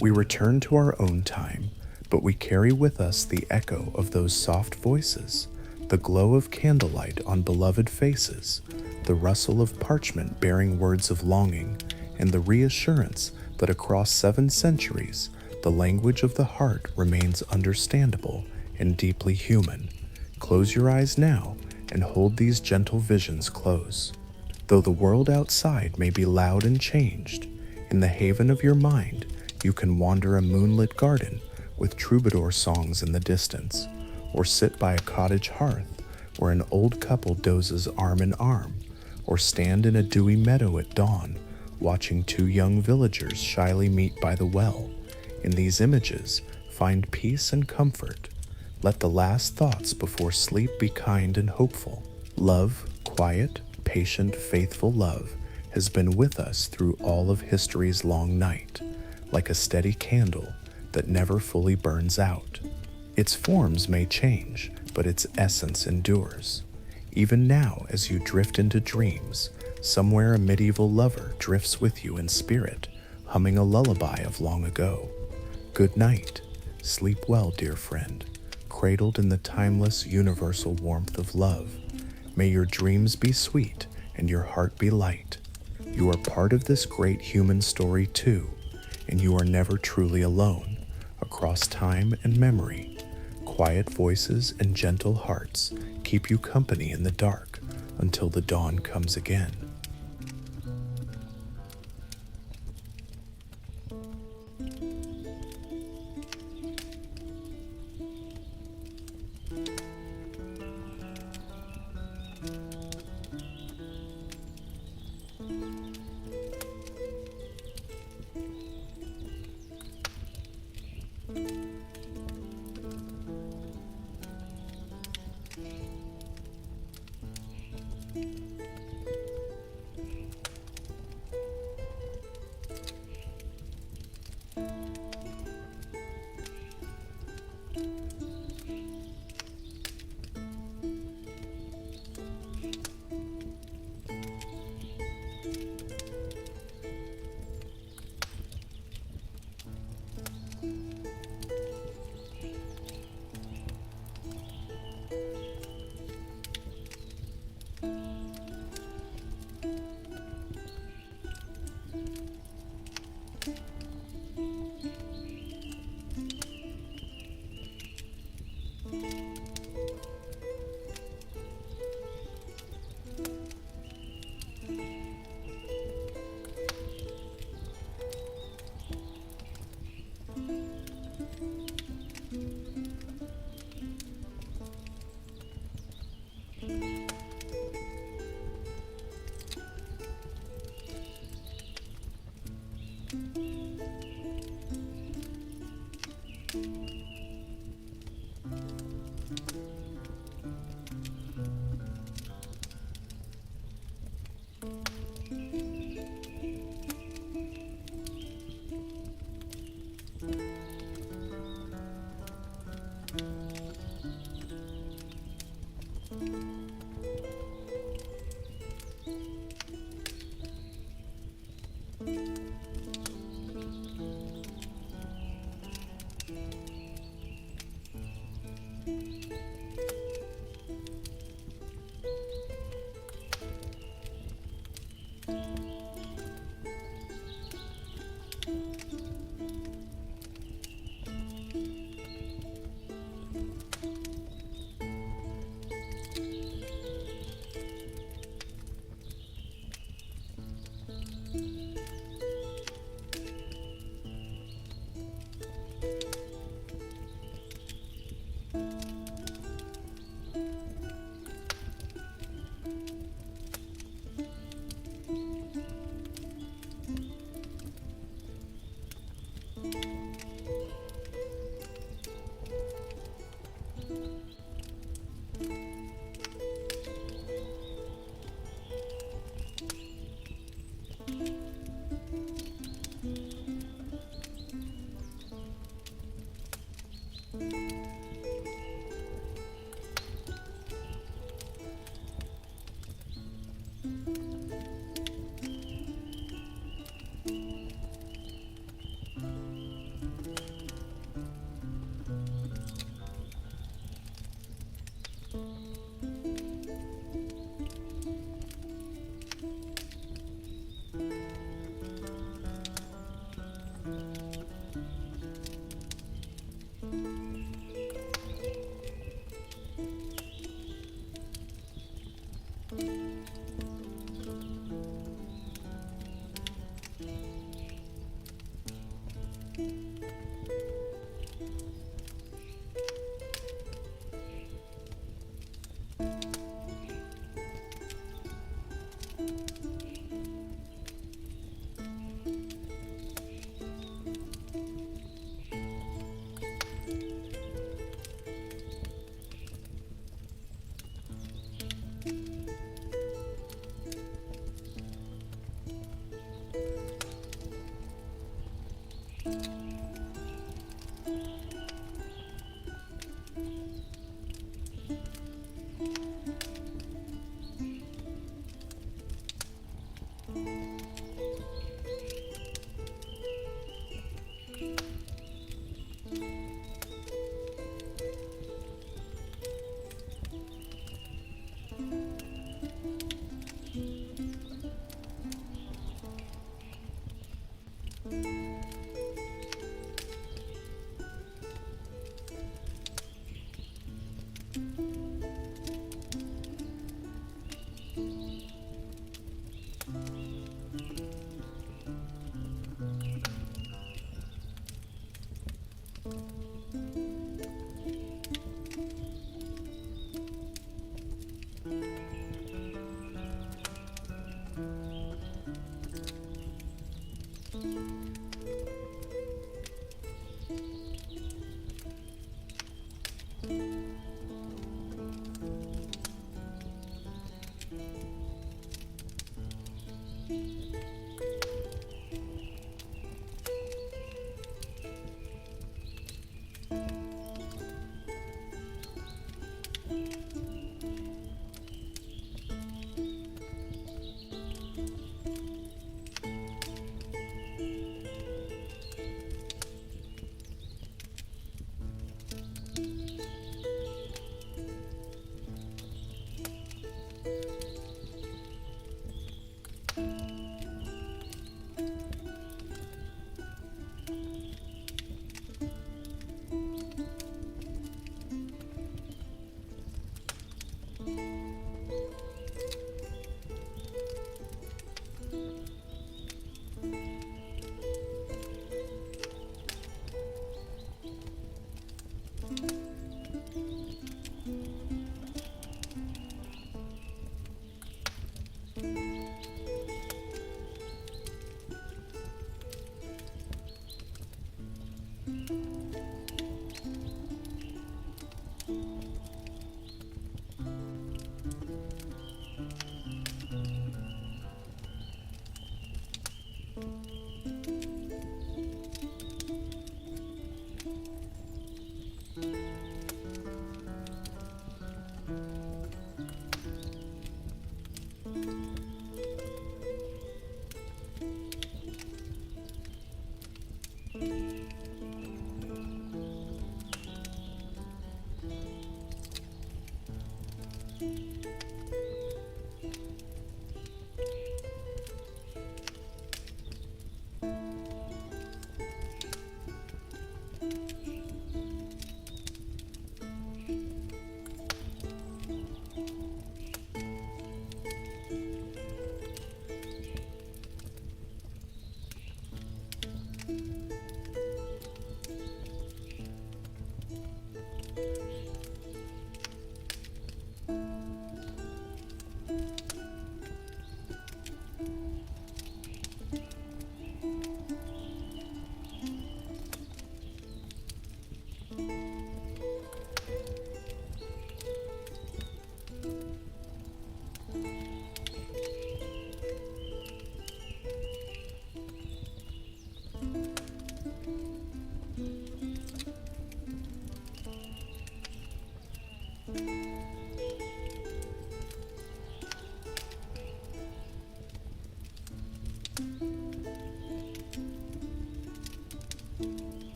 We return to our own time, but we carry with us the echo of those soft voices, the glow of candlelight on beloved faces, the rustle of parchment bearing words of longing, and the reassurance that across 7 centuries, the language of the heart remains understandable and deeply human. Close your eyes now and hold these gentle visions close. Though the world outside may be loud and changed, in the haven of your mind, you can wander a moonlit garden with troubadour songs in the distance, or sit by a cottage hearth where an old couple dozes arm in arm, or stand in a dewy meadow at dawn, watching 2 young villagers shyly meet by the well. In these images, find peace and comfort. Let the last thoughts before sleep be kind and hopeful. Love, quiet, patient, faithful love, has been with us through all of history's long night, like a steady candle that never fully burns out. Its forms may change, but its essence endures. Even now, as you drift into dreams, somewhere a medieval lover drifts with you in spirit, humming a lullaby of long ago. Good night. Sleep well, dear friend, cradled in the timeless, universal warmth of love. May your dreams be sweet and your heart be light. You are part of this great human story too, and you are never truly alone. Across time and memory, quiet voices and gentle hearts keep you company in the dark until the dawn comes again.